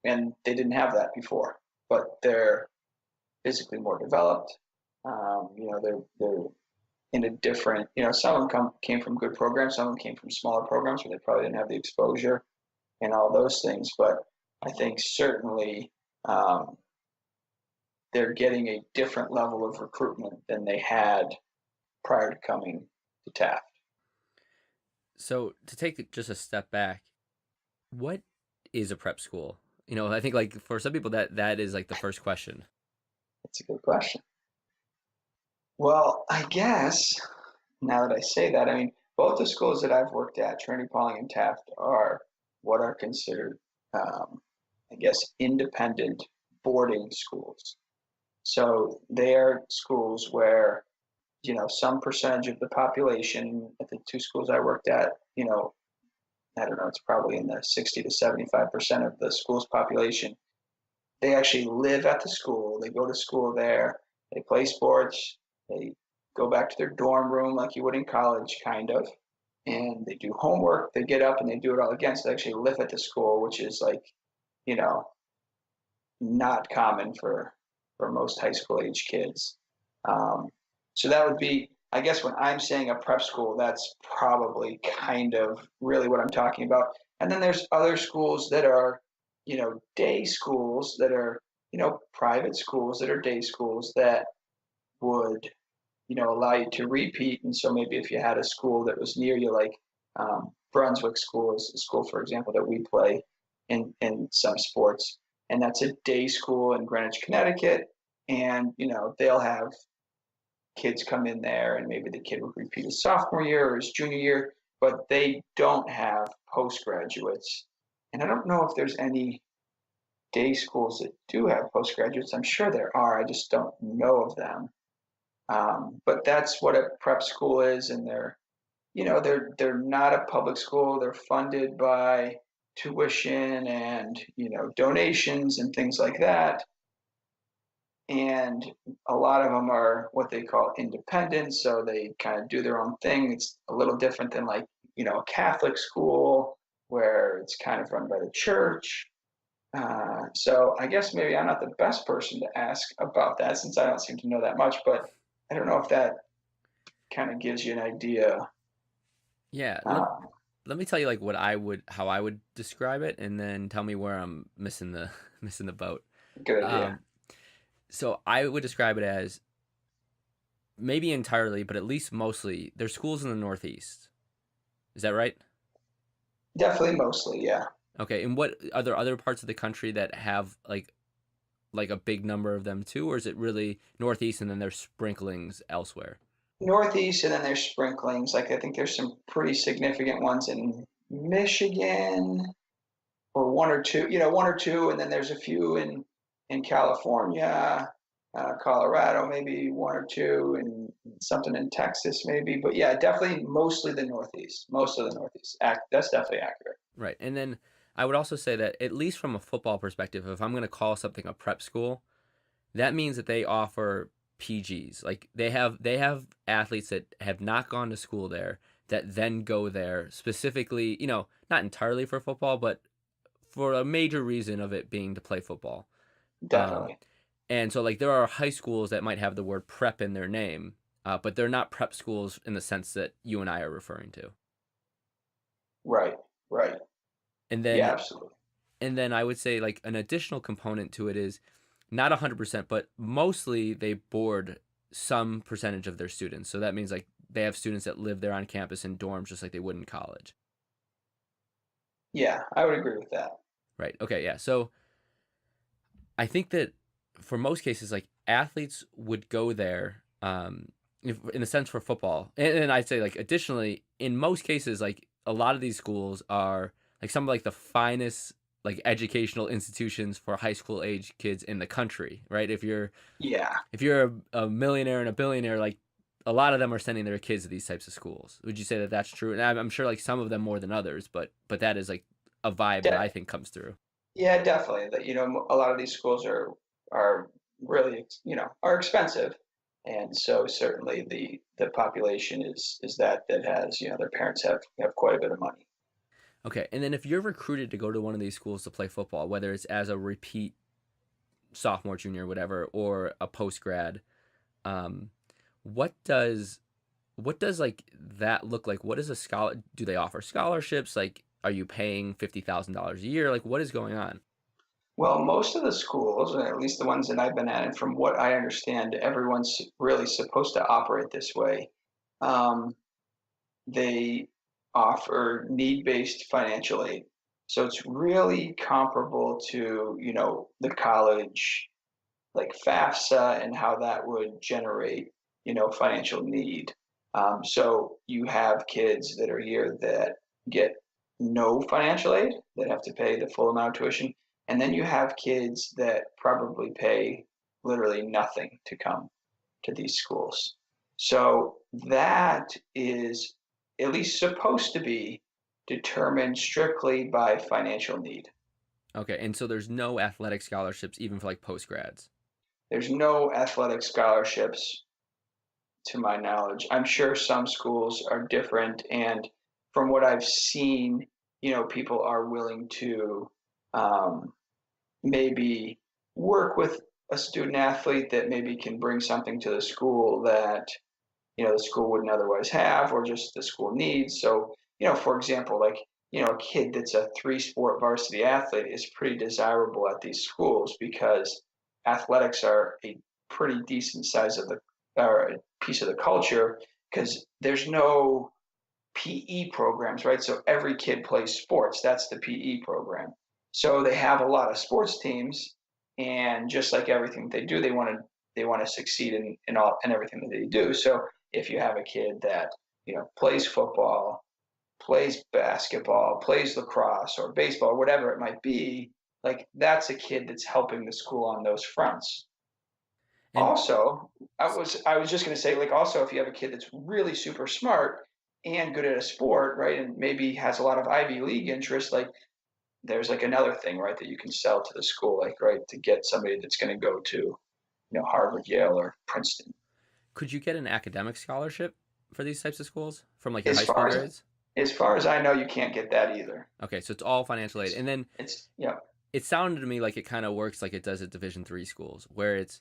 and they didn't have that before. But they're physically more developed. They're in a different, some of them came from good programs, some of them came from smaller programs where they probably didn't have the exposure and all those things. But I think certainly um, they're getting a different level of recruitment than they had prior to coming to Taft. So to take just a step back, what is a prep school? I think like for some people that is like the first question. It's a good question. Well, I guess now that I say that, I mean, both the schools that I've worked at, Trinity Pawling and Taft, are what are considered, I guess, independent boarding schools. So they are schools where, some percentage of the population at the 2 schools I worked at, I don't know, it's probably in the 60 to 75% of the school's population. They actually live at the school. They go to school there. They play sports. They go back to their dorm room like you would in college, kind of. And they do homework. They get up and they do it all again. So they actually live at the school, which is like, you know, not common for most high school age kids. Um, so that would be, I guess, when I'm saying a prep school, that's probably kind of really what I'm talking about. And then there's other schools that are, day schools that are, private schools that are day schools that would, allow you to repeat. And so maybe if you had a school that was near you, like Brunswick School is a school, for example, that we play in some sports, and that's a day school in Greenwich, Connecticut. And they'll have kids come in there, and maybe the kid would repeat his sophomore year or his junior year, but they don't have postgraduates. And I don't know if there's any day schools that do have postgraduates. I'm sure there are. I just don't know of them. But that's what a prep school is, and they're not a public school. They're funded by tuition and donations and things like that. And a lot of them are what they call independent, so they kind of do their own thing. It's a little different than, like, a Catholic school where it's kind of run by the church. So I guess maybe I'm not the best person to ask about that since I don't seem to know that much, but I don't know if that kind of gives you an idea. Yeah, Um, let me tell you like how I would describe it, and then tell me where I'm missing the missing the boat. Good idea. Um, so I would describe it as maybe entirely, but at least mostly, there's schools in the Northeast. Is that right? Definitely, mostly, yeah. Okay, and what are there other parts of the country that have like a big number of them too, or is it really Northeast and then there's sprinklings elsewhere? Northeast, and then there's sprinklings. Like I think there's some pretty significant ones in Michigan, or one or two, one or two, and then there's a few in California, Colorado, maybe one or two, and something in Texas, maybe. But yeah, definitely mostly the Northeast. Most of the Northeast. That's definitely accurate. Right, and then I would also say that at least from a football perspective, if I'm going to call something a prep school, that means that they offer PGs. Like they have athletes that have not gone to school there that then go there specifically, not entirely for football, but for a major reason of it being to play football. Um, Definitely. and so like there are high schools that might have the word prep in their name, but they're not prep schools in the sense that you and I are referring to. Right. Right. And Yeah, then absolutely. and then I would say like an additional component to it is not 100%, but mostly they board some percentage of their students. So that means like they have students that live there on campus in dorms just like they would in college. Yeah, I would agree with that. Right. Okay. Yeah. So I think that for most cases, like athletes would go there, in a sense for football. And I'd say like additionally, in most cases, like a lot of these schools are like some of like the finest like educational institutions for high school age kids in the country, right? Yeah, If you're a millionaire and a billionaire, like a lot of them are sending their kids to these types of schools. Would you say that that's true? And I'm sure like some of them more than others, but that is like a vibe that I de- think comes through. yeah, definitely. That a lot of these schools are really are expensive, and so certainly the population is that has their parents have quite a bit of money. Okay, and then if you're recruited to go to one of these schools to play football, whether it's as a repeat sophomore, junior, whatever, or a post grad, um, what does like that look like? What is a scholar? Do they offer scholarships? Like, are you paying $50,000 a year? Like, what is going on? Well, most of the schools, or at least the ones that I've been at, and from what I understand, everyone's really supposed to operate this way. Um, they offer need-based financial aid. So it's really comparable to, the college like FAFSA and how that would generate, financial need. So you have kids that are here that get no financial aid, that have to pay the full amount of tuition. And then you have kids that probably pay literally nothing to come to these schools. So that is at least supposed to be determined strictly by financial need. Okay, and so there's no athletic scholarships even for like post grads. There's no athletic scholarships to my knowledge. I'm sure some schools are different, and from what I've seen, people are willing to um, maybe work with a student athlete that maybe can bring something to the school that the school wouldn't otherwise have, or just the school needs. So, for example, like a kid that's a three-sport varsity athlete is pretty desirable at these schools because athletics are a pretty decent size of the or a piece of the culture because there's no PE programs, right? So every kid plays sports. That's the PE program. So they have a lot of sports teams, and just like everything they do, they want to succeed in everything that they do. So if you have a kid that plays football, plays basketball, plays lacrosse or baseball, or whatever it might be, like that's a kid that's helping the school on those fronts. And Also, I was just going to say, like, also if you have a kid that's really super smart and good at a sport, right, and maybe has a lot of Ivy League interest, like there's like another thing, right, that you can sell to the school, like, right, to get somebody that's going to go to Harvard, Yale, or Princeton. could you get an academic scholarship for these types of schools from like your As high school far as grades? as far as I know, you can't get that either. Okay, so it's all financial aid. It's And then it's yeah. it sounded to me like it kind of works like it does at Division 3 schools, where it's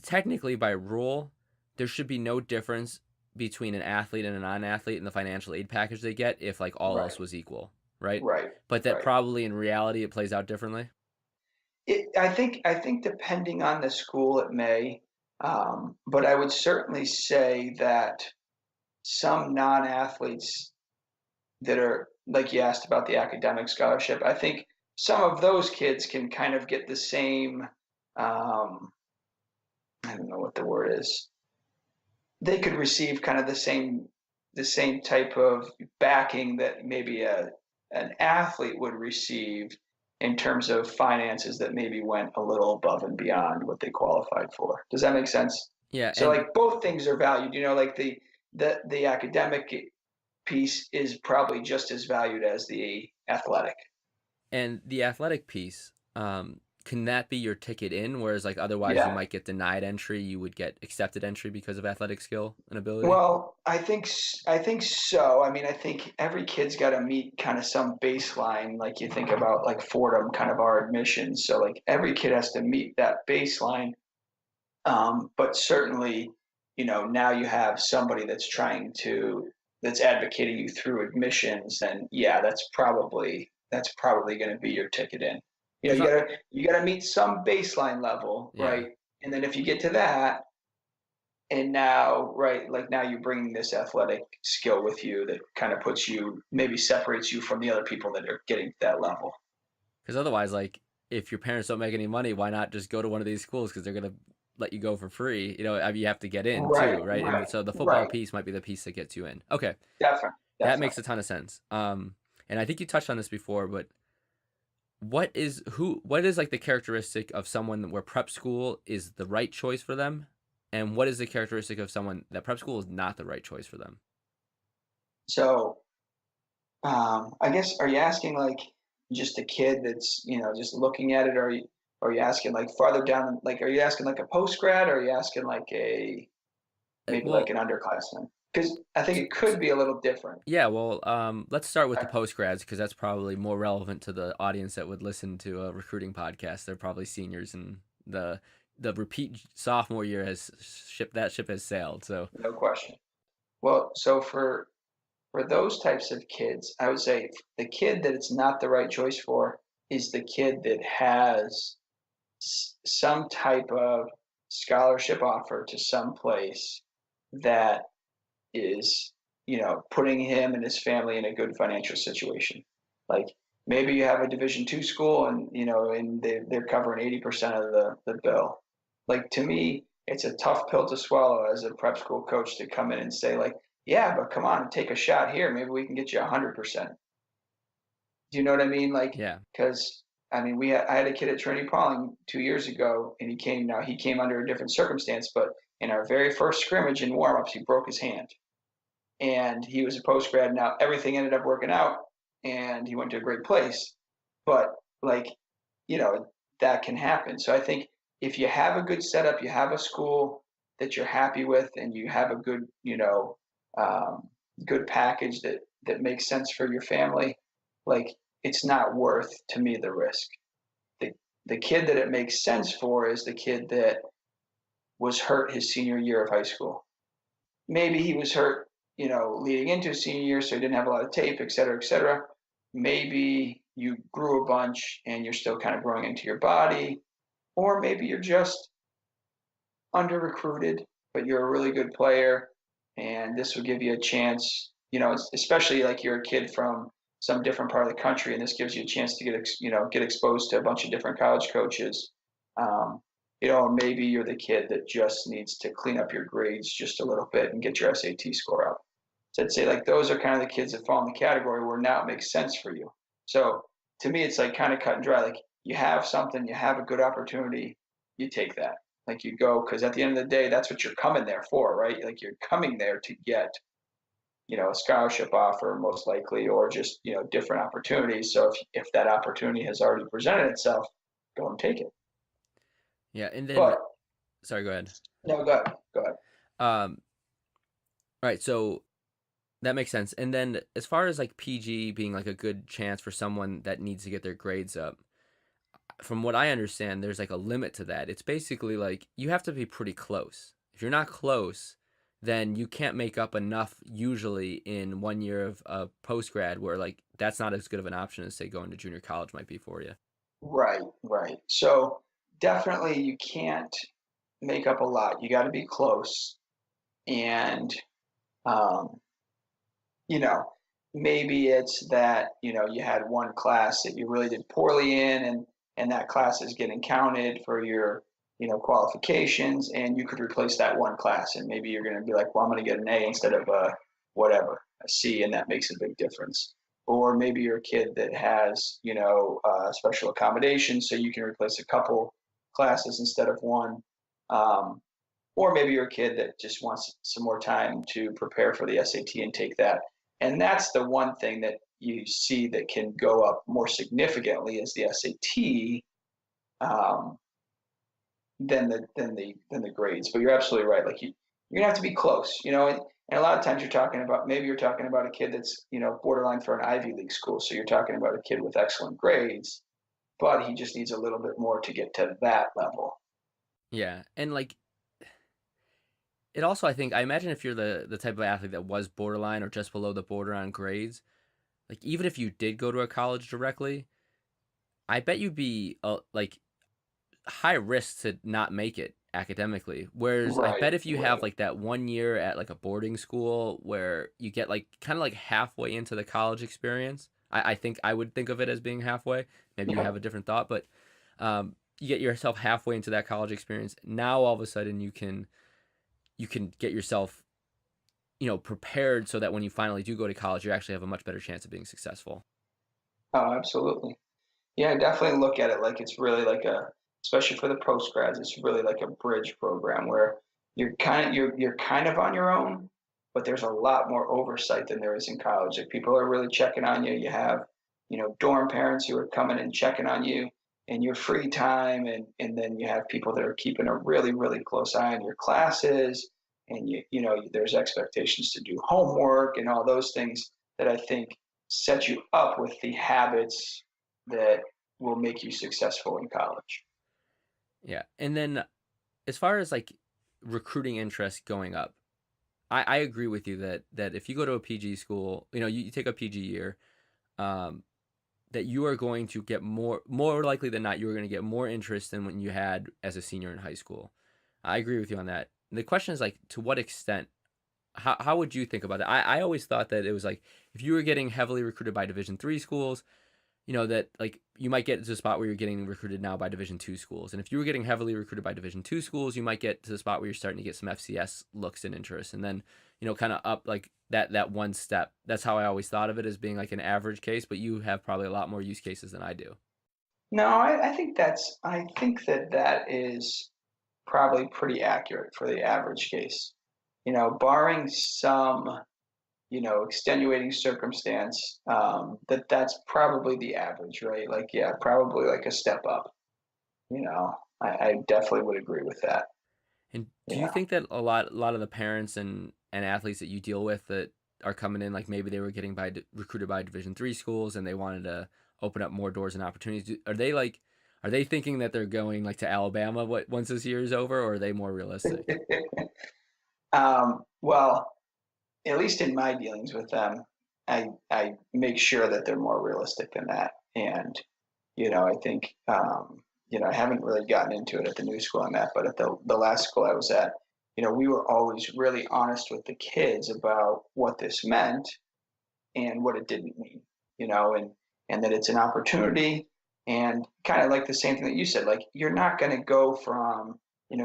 technically by rule there should be no difference between an athlete and a non-athlete in the financial aid package they get if like all Right, else was equal, right? right, But that right. probably in reality it plays out differently. I think depending on the school, it may, but I would certainly say that some non-athletes that are like you asked about the academic scholarship. I think some of those kids can kind of get the same. Um, I don't know what the word is. They could receive kind of the same type of backing that maybe an athlete would receive in terms of finances that maybe went a little above and beyond what they qualified for. Does that make sense? Yeah, So and like both things are valued, like the academic piece is probably just as valued as the athletic. the athletic piece, can that be your ticket in? Whereas like otherwise you Yeah. might get denied entry, you would get accepted entry because of athletic skill and ability. Well, I think so. I mean, I think every kid's got to meet kind of some baseline. Like you think about like Fordham, kind of our admissions. So like every kid has to meet that baseline. But certainly, now you have somebody that's advocating you through admissions, and yeah, that's probably going to be your ticket in. You know, Because you gotta meet some baseline level, yeah, right? And then if you get to that, and now, right, like now you're bringing this athletic skill with you that kind of puts you, maybe separates you from the other people that are getting to that level. because otherwise, like if your parents don't make any money, why not just go to one of these schools because they're gonna let you go for free? I mean, you have to get in Right, too, right? And right, so the football right. piece might be the piece that gets you in. Okay, Definitely, that makes definitely. a ton of sense. And I think you touched on this before, but what is like the characteristic of someone where prep school is the right choice for them, and what is the characteristic of someone that prep school is not the right choice for them? So, I guess, are you asking like just a kid that's, just looking at it, or are you asking like farther down, like, are you asking like a post grad, or are you asking like maybe like Well, an underclassman? Because I think t- it could be a little different. yeah, well, let's start with the Okay. post grads because that's probably more relevant to the audience that would listen to a recruiting podcast. They're probably seniors, and the repeat sophomore year has ship has sailed. So No question. Well, so for those types of kids, I would say the kid that it's not the right choice for is the kid that has some type of scholarship offer to some place that is, putting him and his family in a good financial situation. Like maybe you have a Division 2 school, and they're covering 80% of the bill. Like to me, it's a tough pill to swallow as a prep school coach to come in and say like, yeah, but come on, take a shot here. Maybe we can get you 100%. Do you know what I mean? Like, yeah, because I mean, I had a kid at Trinity Pauling 2 years ago, and he came under a different circumstance, but in our very first scrimmage in warmups, he broke his hand, and he was a post grad. Now everything ended up working out, and he went to a great place. But like, you know, that can happen. So I think if you have a good setup, you have a school that you're happy with, and you have a good, um, good package that makes sense for your family, like it's not worth to me the risk. The the kid that it makes sense for is the kid that was hurt his senior year of high school. Maybe he was hurt, leading into his senior year, so he didn't have a lot of tape, et cetera, et cetera. Maybe you grew a bunch and you're still kind of growing into your body, or maybe you're just under recruited, but you're a really good player, and this will give you a chance. Especially like you're a kid from some different part of the country, and this gives you a chance to get exposed to a bunch of different college coaches. Um, maybe you're the kid that just needs to clean up your grades just a little bit and get your SAT score up. So I'd say like those are kind of the kids that fall in the category where now it makes sense for you. So to me, it's like kind of cut and dry. Like you have something, you have a good opportunity, you take that. Like you go, because at the end of the day, that's what you're coming there for, right? Like you're coming there to get, a scholarship offer most likely, or just, different opportunities. So if that opportunity has already presented itself, go and take it. yeah, and then But sorry, go ahead. no, go ahead. Go ahead. Um, all right, so that makes sense. And then as far as like PG being like a good chance for someone that needs to get their grades up, from what I understand, there's like a limit to that. It's basically like you have to be pretty close. If you're not close, then you can't make up enough usually in 1 year of post grad, where like that's not as good of an option as say going to junior college might be for you. Right, right. So definitely you can't make up a lot. You got to be close, and um, you know, maybe it's that, you had one class that you really did poorly in, and that class is getting counted for your, qualifications, and you could replace that one class, and maybe you're going to be like, well, I'm going to get an A instead of a whatever, a C, and that makes a big difference. Or maybe you're a kid that has, special accommodations, so you can replace a couple classes instead of one. Um, or maybe you're a kid that just wants some more time to prepare for the SAT and take that. And that's the one thing that you see that can go up more significantly is the SAT, um, than the grades. But you're absolutely right. Like you're gonna have to be close, and a lot of times you're talking about a kid that's borderline for an Ivy League school. So you're talking about a kid with excellent grades, but he just needs a little bit more to get to that level. Yeah, and like it also, I imagine if you're the type of athlete that was borderline or just below the border on grades, like even if you did go to a college directly, I bet you'd be like high risk to not make it academically. Whereas I Right, bet if you have right. like that 1 year at like a boarding school where you get like kind of like halfway into the college experience, I think I would think of it as being halfway. Maybe you Yeah. have a different thought, but you get yourself halfway into that college experience. Now all of a sudden you can get yourself prepared so that when you finally do go to college, you actually have a much better chance of being successful. Oh, absolutely. Yeah, definitely look at it like it's really like especially for the post grads, it's really like a bridge program where you're kind of on your own, but there's a lot more oversight than there is in college. Like people are really checking on you. You have, dorm parents who are coming and checking on you in your free time, and then you have people that are keeping a really, really close eye on your classes, and there's expectations to do homework and all those things that I think set you up with the habits that will make you successful in college. Yeah. And then as far as like recruiting interest going up, I agree with you that if you go to a PG school, you take a PG year, um, that you are going to get more likely than not, you are going to get more interest than when you had as a senior in high school. I agree with you on that. The question is like, to what extent? How would you think about that? I always thought that it was like if you were getting heavily recruited by Division 3 schools, that like you might get to the spot where you're getting recruited now by Division 2 schools. And if you were getting heavily recruited by Division 2 schools, you might get to the spot where you're starting to get some FCS looks and interest. And then, kind of up like that one step. That's how I always thought of it as being like an average case, but you have probably a lot more use cases than I do. No, I think that is probably pretty accurate for the average case. Barring some, extenuating circumstance, that's probably the average, right? Like, yeah, probably like a step up. I definitely would agree with that. And do you Yeah. think that a lot of the parents and athletes that you deal with that are coming in, like maybe they were getting recruited by Division 3 schools and they wanted to open up more doors and opportunities? Are they thinking that they're going like to Alabama once this year is over, or are they more realistic? Well, at least in my dealings with them, I make sure that they're more realistic than that. And I think I haven't really gotten into it at the new school I'm at, but at the last school I was at, we were always really honest with the kids about what this meant and what it didn't mean, and that it's an opportunity, and kind of like the same thing that you said, like you're not going to go from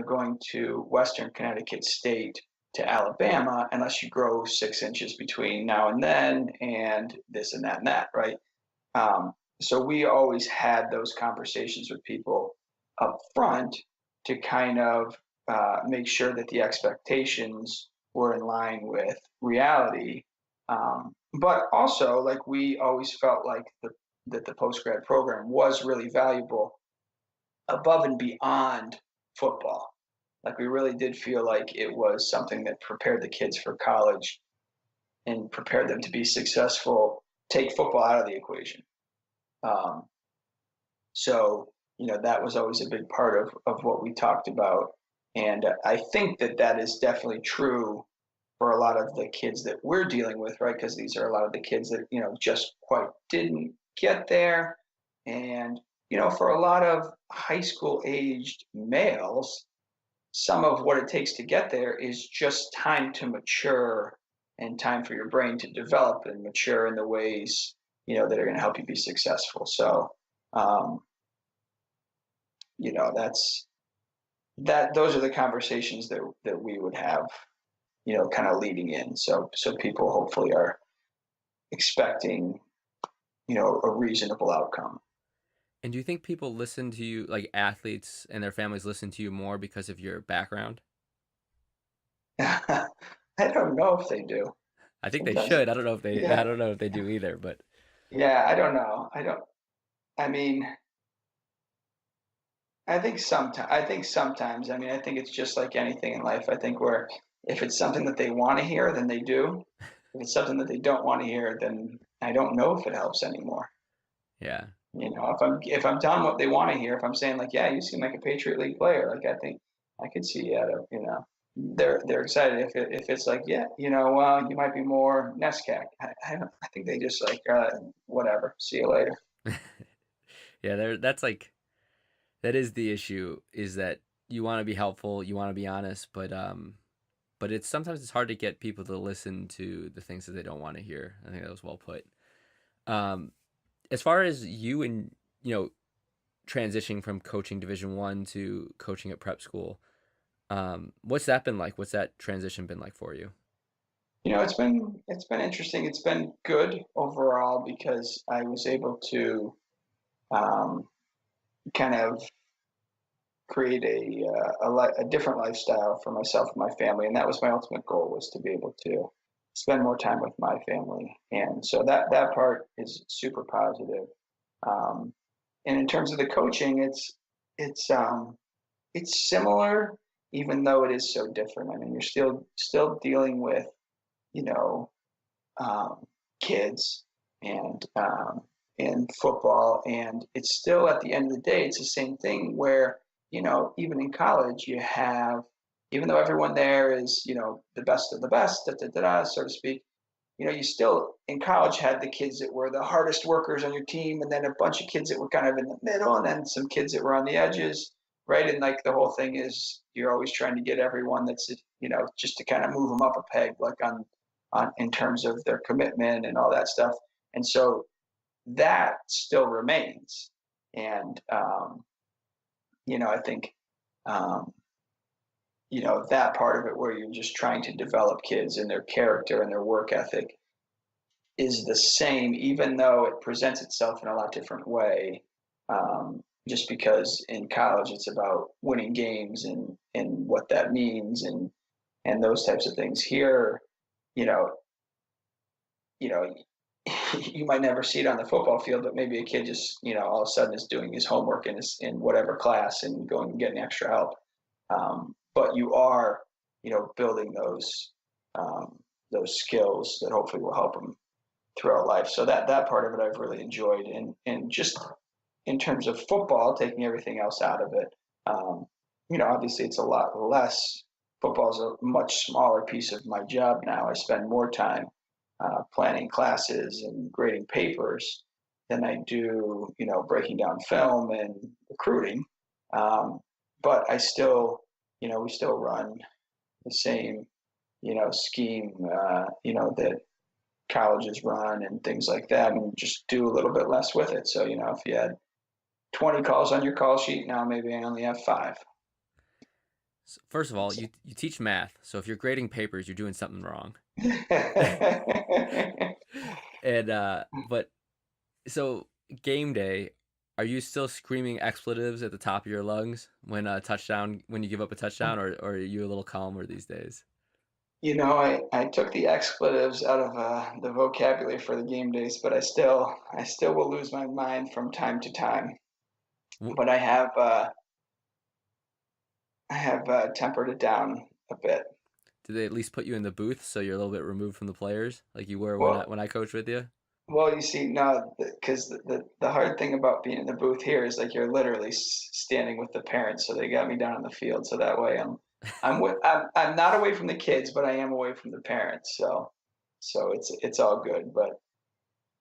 going to Western Connecticut State to Alabama unless you grow 6 inches between now and then, and this and that and that, right? Um, so we always had those conversations with people up front to kind of make sure that the expectations were in line with reality. But also, like we always felt like that the post grad program was really valuable above and beyond football. Like we really did feel like it was something that prepared the kids for college and prepared them to be successful. Take football out of the equation. Um, so that was always a big part of what we talked about. And I think that that is definitely true for a lot of the kids that we're dealing with, right? Because these are a lot of the kids that, just quite didn't get there. And, for a lot of high school aged males, some of what it takes to get there is just time to mature and time for your brain to develop and mature in the ways, that are going to help you be successful. So, um, that's those are the conversations that we would have, kind of leading in. So people hopefully are expecting, a reasonable outcome. And do you think people listen to you, like athletes and their families listen to you more because of your background? I don't know if they do. I think they Sometimes, should. I don't know if they. I yeah, don't know if they do either. But yeah. I don't know. I don't. I mean, I think sometimes. I think sometimes. I mean, I think it's just like anything in life. I think where if it's something that they want to hear, then they do. If it's something that they don't want to hear, then I don't know if it helps anymore. yeah, If I'm telling what they want to hear, if I'm saying like, yeah, you seem like a Patriot League player, like I think I could see you they're excited. If it's like, yeah, you might be more NESCAC. I think they just like whatever. See you later. yeah. That's like that is the issue. Is that you want to be helpful, you want to be honest, but it's sometimes it's hard to get people to listen to the things that they don't want to hear. I think that was well put. Um, as far as you and transitioning from coaching Division 1 to coaching at prep school, what's that been like? What's that transition been like for you? It's been interesting. It's been good overall because I was able to um, kind of create a different lifestyle for myself and my family, and that was my ultimate goal, was to be able to spend more time with my family. And so that part is super positive. um, and in terms of the coaching, it's similar, even though it is so different. I mean, you're still dealing with, you know um, kids and in football, and it's still, at the end of the day, it's the same thing where, even in college you have, even though everyone there is, the best of the best, da, da, da, da, so to speak. You still in college had the kids that were the hardest workers on your team, and then a bunch of kids that were kind of in the middle, and then some kids that were on the edges, right? And like the whole thing is, you're always trying to get everyone that's, just to kind of move them up a peg, like on in terms of their commitment and all that stuff. And so that still remains. And I think um, that part of it, where you're just trying to develop kids and their character and their work ethic, is the same, even though it presents itself in a lot different way. Just because in college it's about winning games and what that means, and those types of things. Here, you know, you know, you might never see it on the football field, but maybe a kid just, all of a sudden is doing his homework in whatever class and going and getting extra help. But you are, building those skills that hopefully will help them throughout life. So that part of it I've really enjoyed, and just in terms of football, taking everything else out of it, obviously it's a lot less. Football is a much smaller piece of my job now. I spend more time planning classes and grading papers than I do, breaking down film and recruiting. Um, but I still, we still run the same, scheme, that colleges run and things like that, and just do a little bit less with it. So, if you had 20 calls on your call sheet, now maybe I only have 5. So first of all, you teach math, so if you're grading papers, you're doing something wrong. And but so game day, are you still screaming expletives at the top of your lungs when a touchdown when you give up a touchdown, or are you a little calmer these days? I took the expletives out of the vocabulary for the game days, but I still will lose my mind from time to time. But I have tempered it down a bit. Do they at least put you in the booth so you're a little bit removed from the players, like you were when I Well, when I coached with you? Well, you see, no, because the hard thing about being in the booth here is like you're literally standing with the parents, so they got me down on the field, so that way I'm not away from the kids, but I am away from the parents, so it's all good. But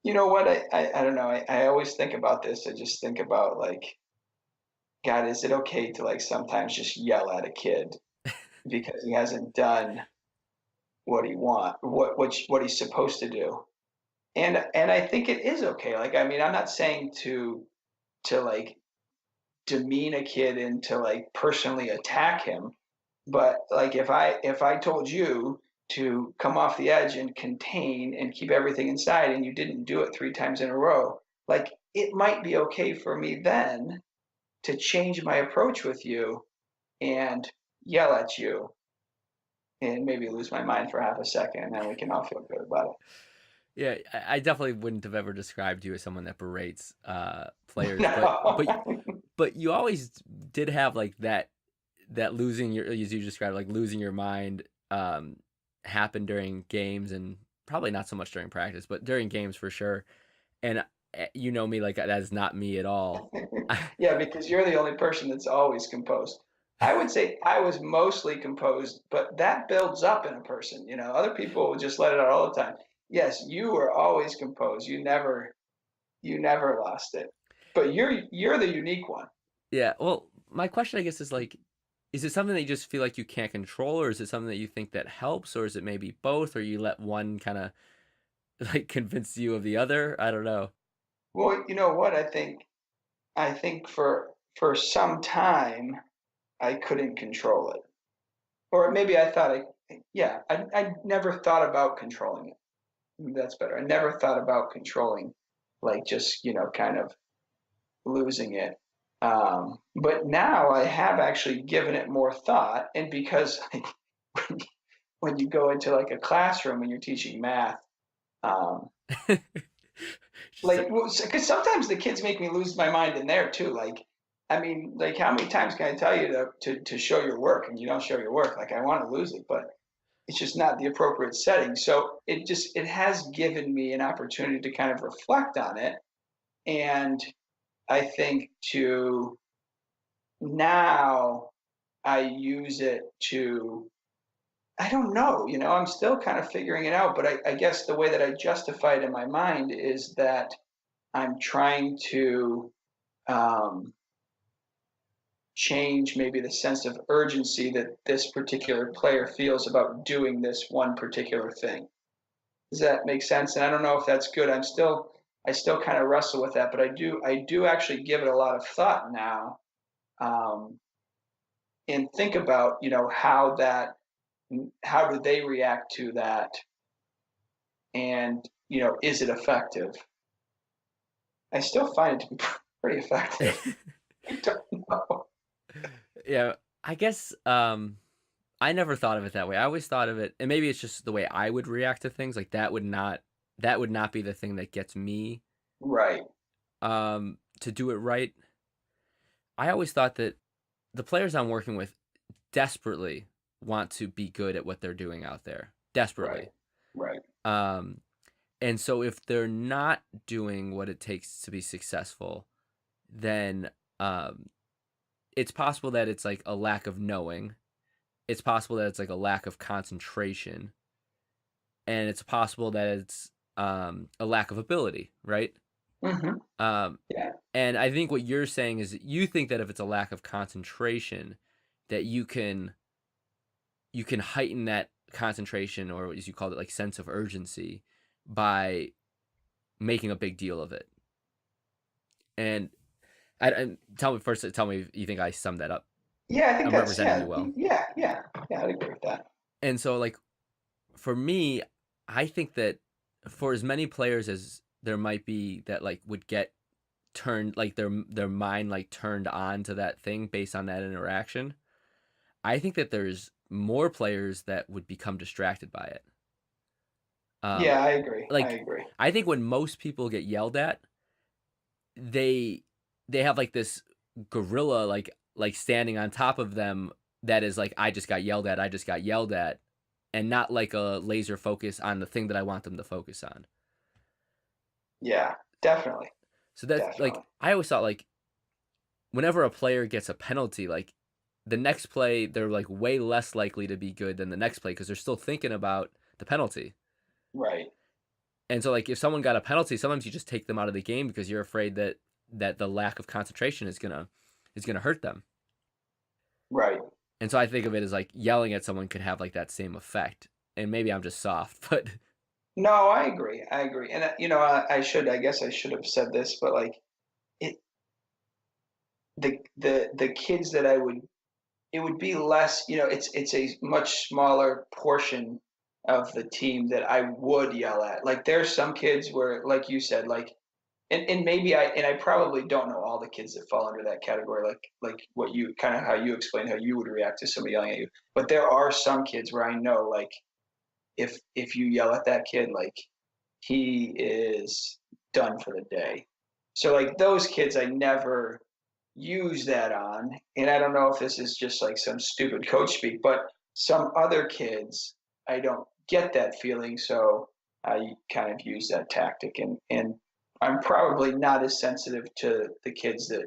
you know what? I don't know. I always think about this. I just think about like, God, is it okay to like sometimes just yell at a kid because he hasn't done what he's supposed to do? And I think it is okay. Like, I mean, I'm not saying to like demean a kid and to like personally attack him, but like if I told you to come off the edge and contain and keep everything inside and you didn't do it 3 times in a row, like it might be okay for me then to change my approach with you and yell at you and maybe lose my mind for half a second and then we can all feel good about Yeah, I definitely wouldn't have ever described you as someone that berates it. players, but No. you always did have like that losing your, as you described, like losing your mind happen during games, and probably not so much during practice, but during games for sure. And you know me, like that is not me at all. Yeah, because you're the only person that's always composed. I would say I was mostly composed, but that builds up in a person. You know, other people will just let it out all the time. Yes, you were always composed. You never lost it. But you're the unique one. Yeah, well, my question, I guess, is like, is it something that you just feel like you can't control, or is it something that you think that helps, or is it maybe both, or you let one kind of like convince you of the other? I don't know. Well, you know what? I think for some time I couldn't control it. Or maybe I thought yeah, I never thought about controlling it. That's better. I never thought about controlling, like just kind of losing it. But now I have actually given it more thought, and because when you go into like a classroom and you're teaching math, um, Just like because sometimes the kids make me lose my mind in there too. Like, I mean, like how many times can I tell you to show your work and you don't show your work? Like I want to lose it, but it's just not the appropriate setting. So it has given me an opportunity to kind of reflect on it, and I think to now I use it to I don't know, I'm still kind of figuring it out, but I guess the way that I justify it in my mind is that I'm trying to um, change maybe the sense of urgency that this particular player feels about doing this one particular thing. Does that make sense? And I don't know if that's good. I still kind of wrestle with that, but I do actually give it a lot of thought now, um, and think about how do they react to that, and is it effective? I still find it to be pretty effective. I don't know. yeah, I guess I never thought of it that way. I always thought of it, and maybe it's just the way I would react to things. Like that would not be the thing that gets me Right. to do it right. I always thought that the players I'm working with desperately want to be good at what they're doing out there. Right. Desperately. Right. Um and so if they're not doing what it takes to be successful, then um it's possible that it's like a lack of knowing. It's possible that it's like a lack of concentration, and it's possible that it's a lack of ability, right? Hmm. Um, Yeah. and I think what you're saying is that you think that if it's a lack of concentration, that you can heighten that concentration, or as you called it, like sense of urgency, by making a big deal of it. And tell me first, tell me if you think I summed that up. Yeah, I think I'm that's representing yeah, you well. yeah, yeah, yeah. I'd agree with that. And so, like, for me, I think that for as many players as there might be that like would get turned, like their mind like turned on to that thing based on that interaction, I think that there's more players that would become distracted by it. Um, Yeah, I agree. I like agree. I think when most people get yelled at, they they have like this gorilla like standing on top of them that is like, I just got yelled at, I just got yelled at, and not like a laser focus on the thing that I want them to focus on. Yeah, definitely, So that's like definitely. I always thought like whenever a player gets a penalty, like the next play they're like way less likely to be good than the next play because they're still thinking about the penalty. Right, And so like if someone got a penalty, sometimes you just take them out of the game because you're afraid that the lack of concentration is gonna hurt them. right. And so I think of it as like yelling at someone could have like that same effect. And maybe I'm just soft, but No, I agree. I agree. And I guess I should have said this, but like it, the kids that I would, it would be less. It's a much smaller portion of the team that I would yell at. Like there's some kids where, like you said, like and maybe I probably don't know all the kids that fall under that category, like what you kind of how you explained how you would react to somebody yelling at you. But there are some kids where I know like if you yell at that kid, like he is done for the day. So like those kids I never use that on. And I don't know if this is just like some stupid coach speak, but some other kids I don't get that feeling, so I kind of use that tactic and I'm probably not as sensitive to the kids that,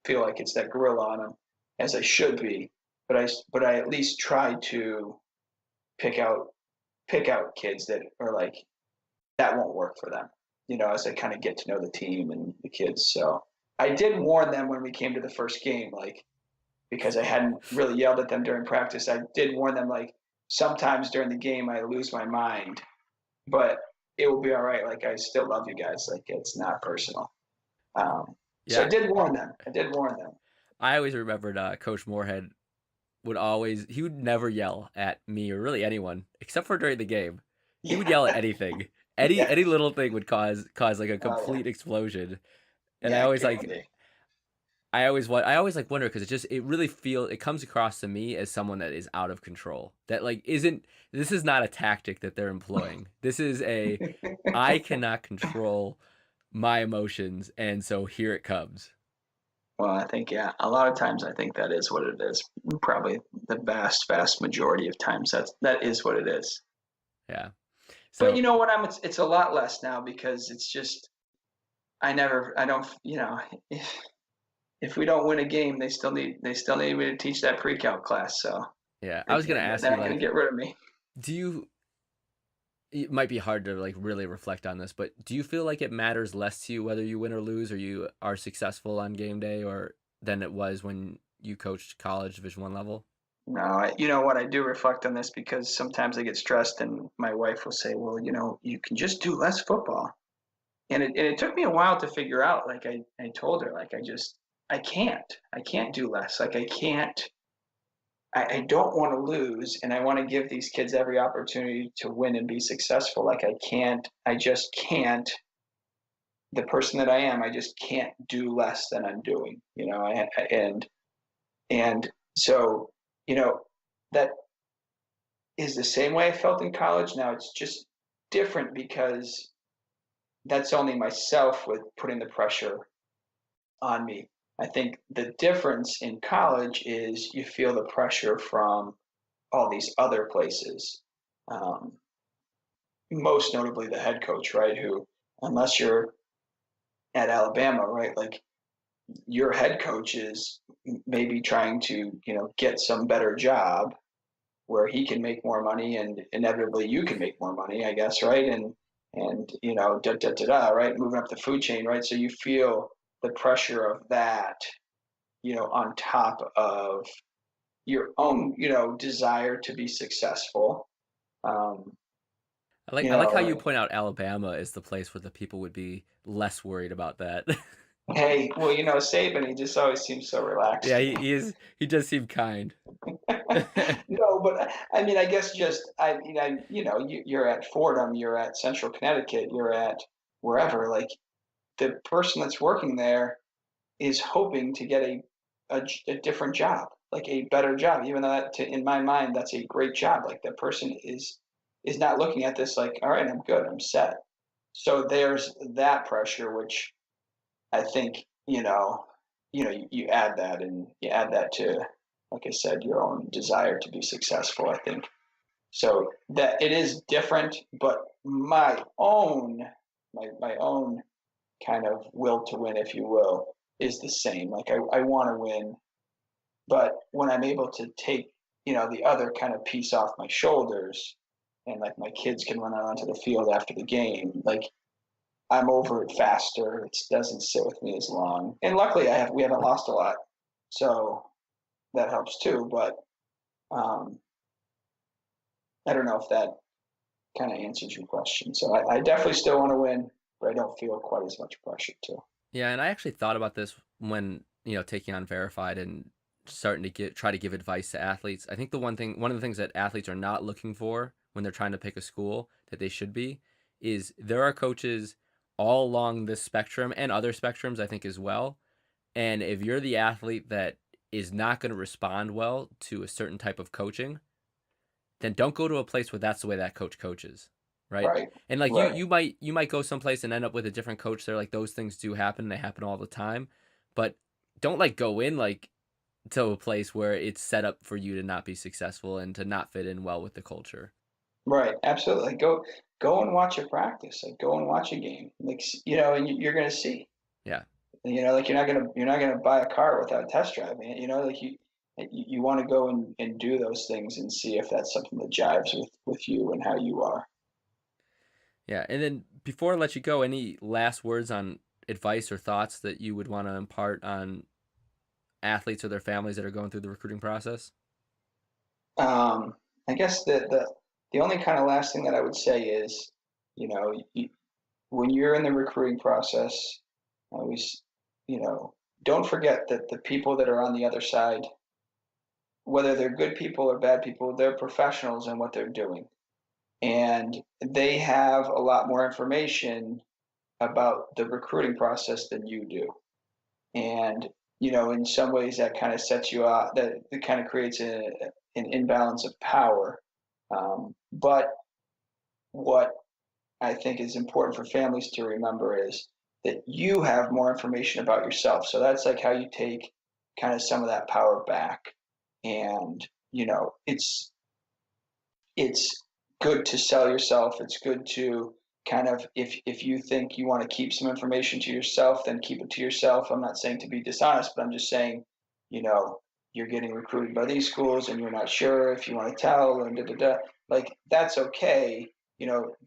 feel like it's that gorilla on them as I should be, but I at least try to pick out pick out kids that are like that won't work for them, as I kind of get to know the team and the kids. So I did warn them when we came to the first game, like, because I hadn't really yelled at them during practice. I did warn them, like, sometimes during the game I lose my mind, but it will be all right. Like, I still love you guys. Like, it's not personal. So I yeah, did warn them. I did warn them. I always remembered Coach Moorhead he would never yell at me or really anyone except for during the game. He would Yeah. yell at anything. Yeah. Any little thing would cause like a Oh, yeah. complete explosion. And Yeah. Candy. I always like wonder because it comes across to me as someone that is out of control. That like isn't this is not a tactic that they're employing. This is a I cannot control my emotions and so here it comes. Well, I think, yeah, a lot of times I think that is what it is. Probably the vast, vast majority of times that is what it is. Yeah. But So you know what? It's a lot less now because it's just I don't if we don't win a game, they still need me to teach that pre-calc class. So yeah, I they're, was gonna they're ask you not going to like, get rid of me. do you it might be hard to like really reflect on this, but do you feel like it matters less to you whether you win or lose or you are successful on game day or than it was when you coached college Division 1 level? No, you know what? I do reflect on this because sometimes I get stressed, and my wife will say, "Well, you can just do less football." And it took me a while to figure out. Like I told her, like I can't do less. Like I don't want to lose, and I want to give these kids every opportunity to win and be successful. Like I just can't. The person that I am, I just can't do less than I'm doing. And so that is the same way I felt in college. Now it's just different because that's only myself with putting the pressure on me. I think the difference in college is you feel the pressure from all these other places. Um, Most notably the head coach, right? Who, unless you're at Alabama, right? Like your head coach is maybe trying to, get some better job where he can make more money and inevitably you can make more money, I guess, right? And da da da da, right? Moving up the food chain, right? So you feel the pressure of that, on top of your own, desire to be successful. Um, I like how you like, point out Alabama is the place where the people would be less worried about that. hey, well, Saban, he just always seems so relaxed Yeah, to me. he does seem kind. No, but I mean, I guess just I mean, you're at Fordham, you're at Central Connecticut, you're at wherever. Like the person that's working there is hoping to get a different job, like a better job, even though in my mind that's a great job. Like that person is not looking at this like, all right, I'm good, I'm set. So there's that pressure, which I think you add that and you add that to, like I said, your own desire to be successful. I think so that it is different, but my own. my own kind of will to win, if you will, is the same. Like I want to win, but when I'm able to take, the other kind of piece off my shoulders, and like my kids can run out onto the field after the game, like I'm over it faster. It doesn't sit with me as long. And luckily we haven't lost a lot. So that helps too. But um, I don't know if that kind of answers your question. So I definitely still want to win, but I don't feel quite as much pressure to. Yeah, and I actually thought about this when, taking on Verified and starting to try to give advice to athletes. I think one of the things that athletes are not looking for when they're trying to pick a school that they should be is there are coaches all along this spectrum and other spectrums, I think, as well. And if you're the athlete that is not going to respond well to a certain type of coaching, then don't go to a place where that's the way that coach coaches, right? Right. And like Right. you might go someplace and end up with a different coach there. Like those things do happen, they happen all the time. But don't like go in like to a place where it's set up for you to not be successful and to not fit in well with the culture. Right. Absolutely. Like, go and watch a practice. Like go and watch a game. Like and you're gonna see. Yeah. Like you're not gonna buy a car without test driving it. Like you want to go and do those things and see if that's something that jives with you and how you are. Yeah. And then before I let you go, any last words on advice or thoughts that you would want to impart on athletes or their families that are going through the recruiting process? I guess the only kind of last thing that I would say is, when you're in the recruiting process, always, don't forget that the people that are on the other side, whether they're good people or bad people, they're professionals in what they're doing. And they have a lot more information about the recruiting process than you do. And, in some ways that kind of sets you out, that it kind of creates an imbalance of power. But what I think is important for families to remember is that you have more information about yourself. So that's like how you take kind of some of that power back. And, it's good to sell yourself. It's good to kind of, if you think you want to keep some information to yourself, then keep it to yourself. I'm not saying to be dishonest, but I'm just saying, you know, you're getting recruited by these schools and you're not sure if you want to tell and da da da. Like that's okay.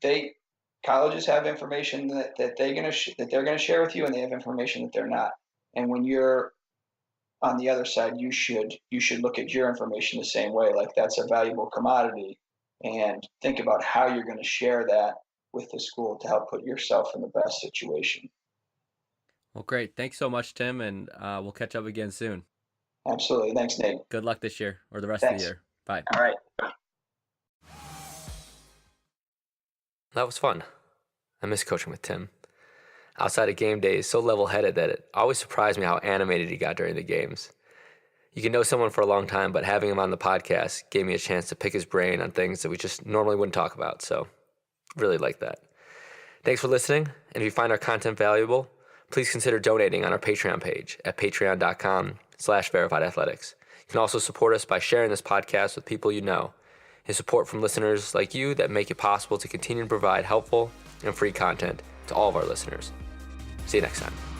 They colleges have information that they're gonna share with you, and they have information that they're not. And when you're on the other side, you should look at your information the same way. Like that's a valuable commodity, and think about how you're going to share that with the school to help put yourself in the best situation. Well, great. Thanks so much, Tim, and we'll catch up again soon. Absolutely. Thanks, Nate. Good luck this year or the rest of the Thanks. year. Bye. All right. That was fun. I miss coaching with Tim. Outside of game days, so level-headed that it always surprised me how animated he got during the games. You can know someone for a long time, but having him on the podcast gave me a chance to pick his brain on things that we just normally wouldn't talk about, so really like that. Thanks for listening, and if you find our content valuable, please consider donating on our Patreon page at patreon.com/verifiedathletics. You can also support us by sharing this podcast with people you know. It's support from listeners like you that make it possible to continue to provide helpful and free content to all of our listeners. See you next time.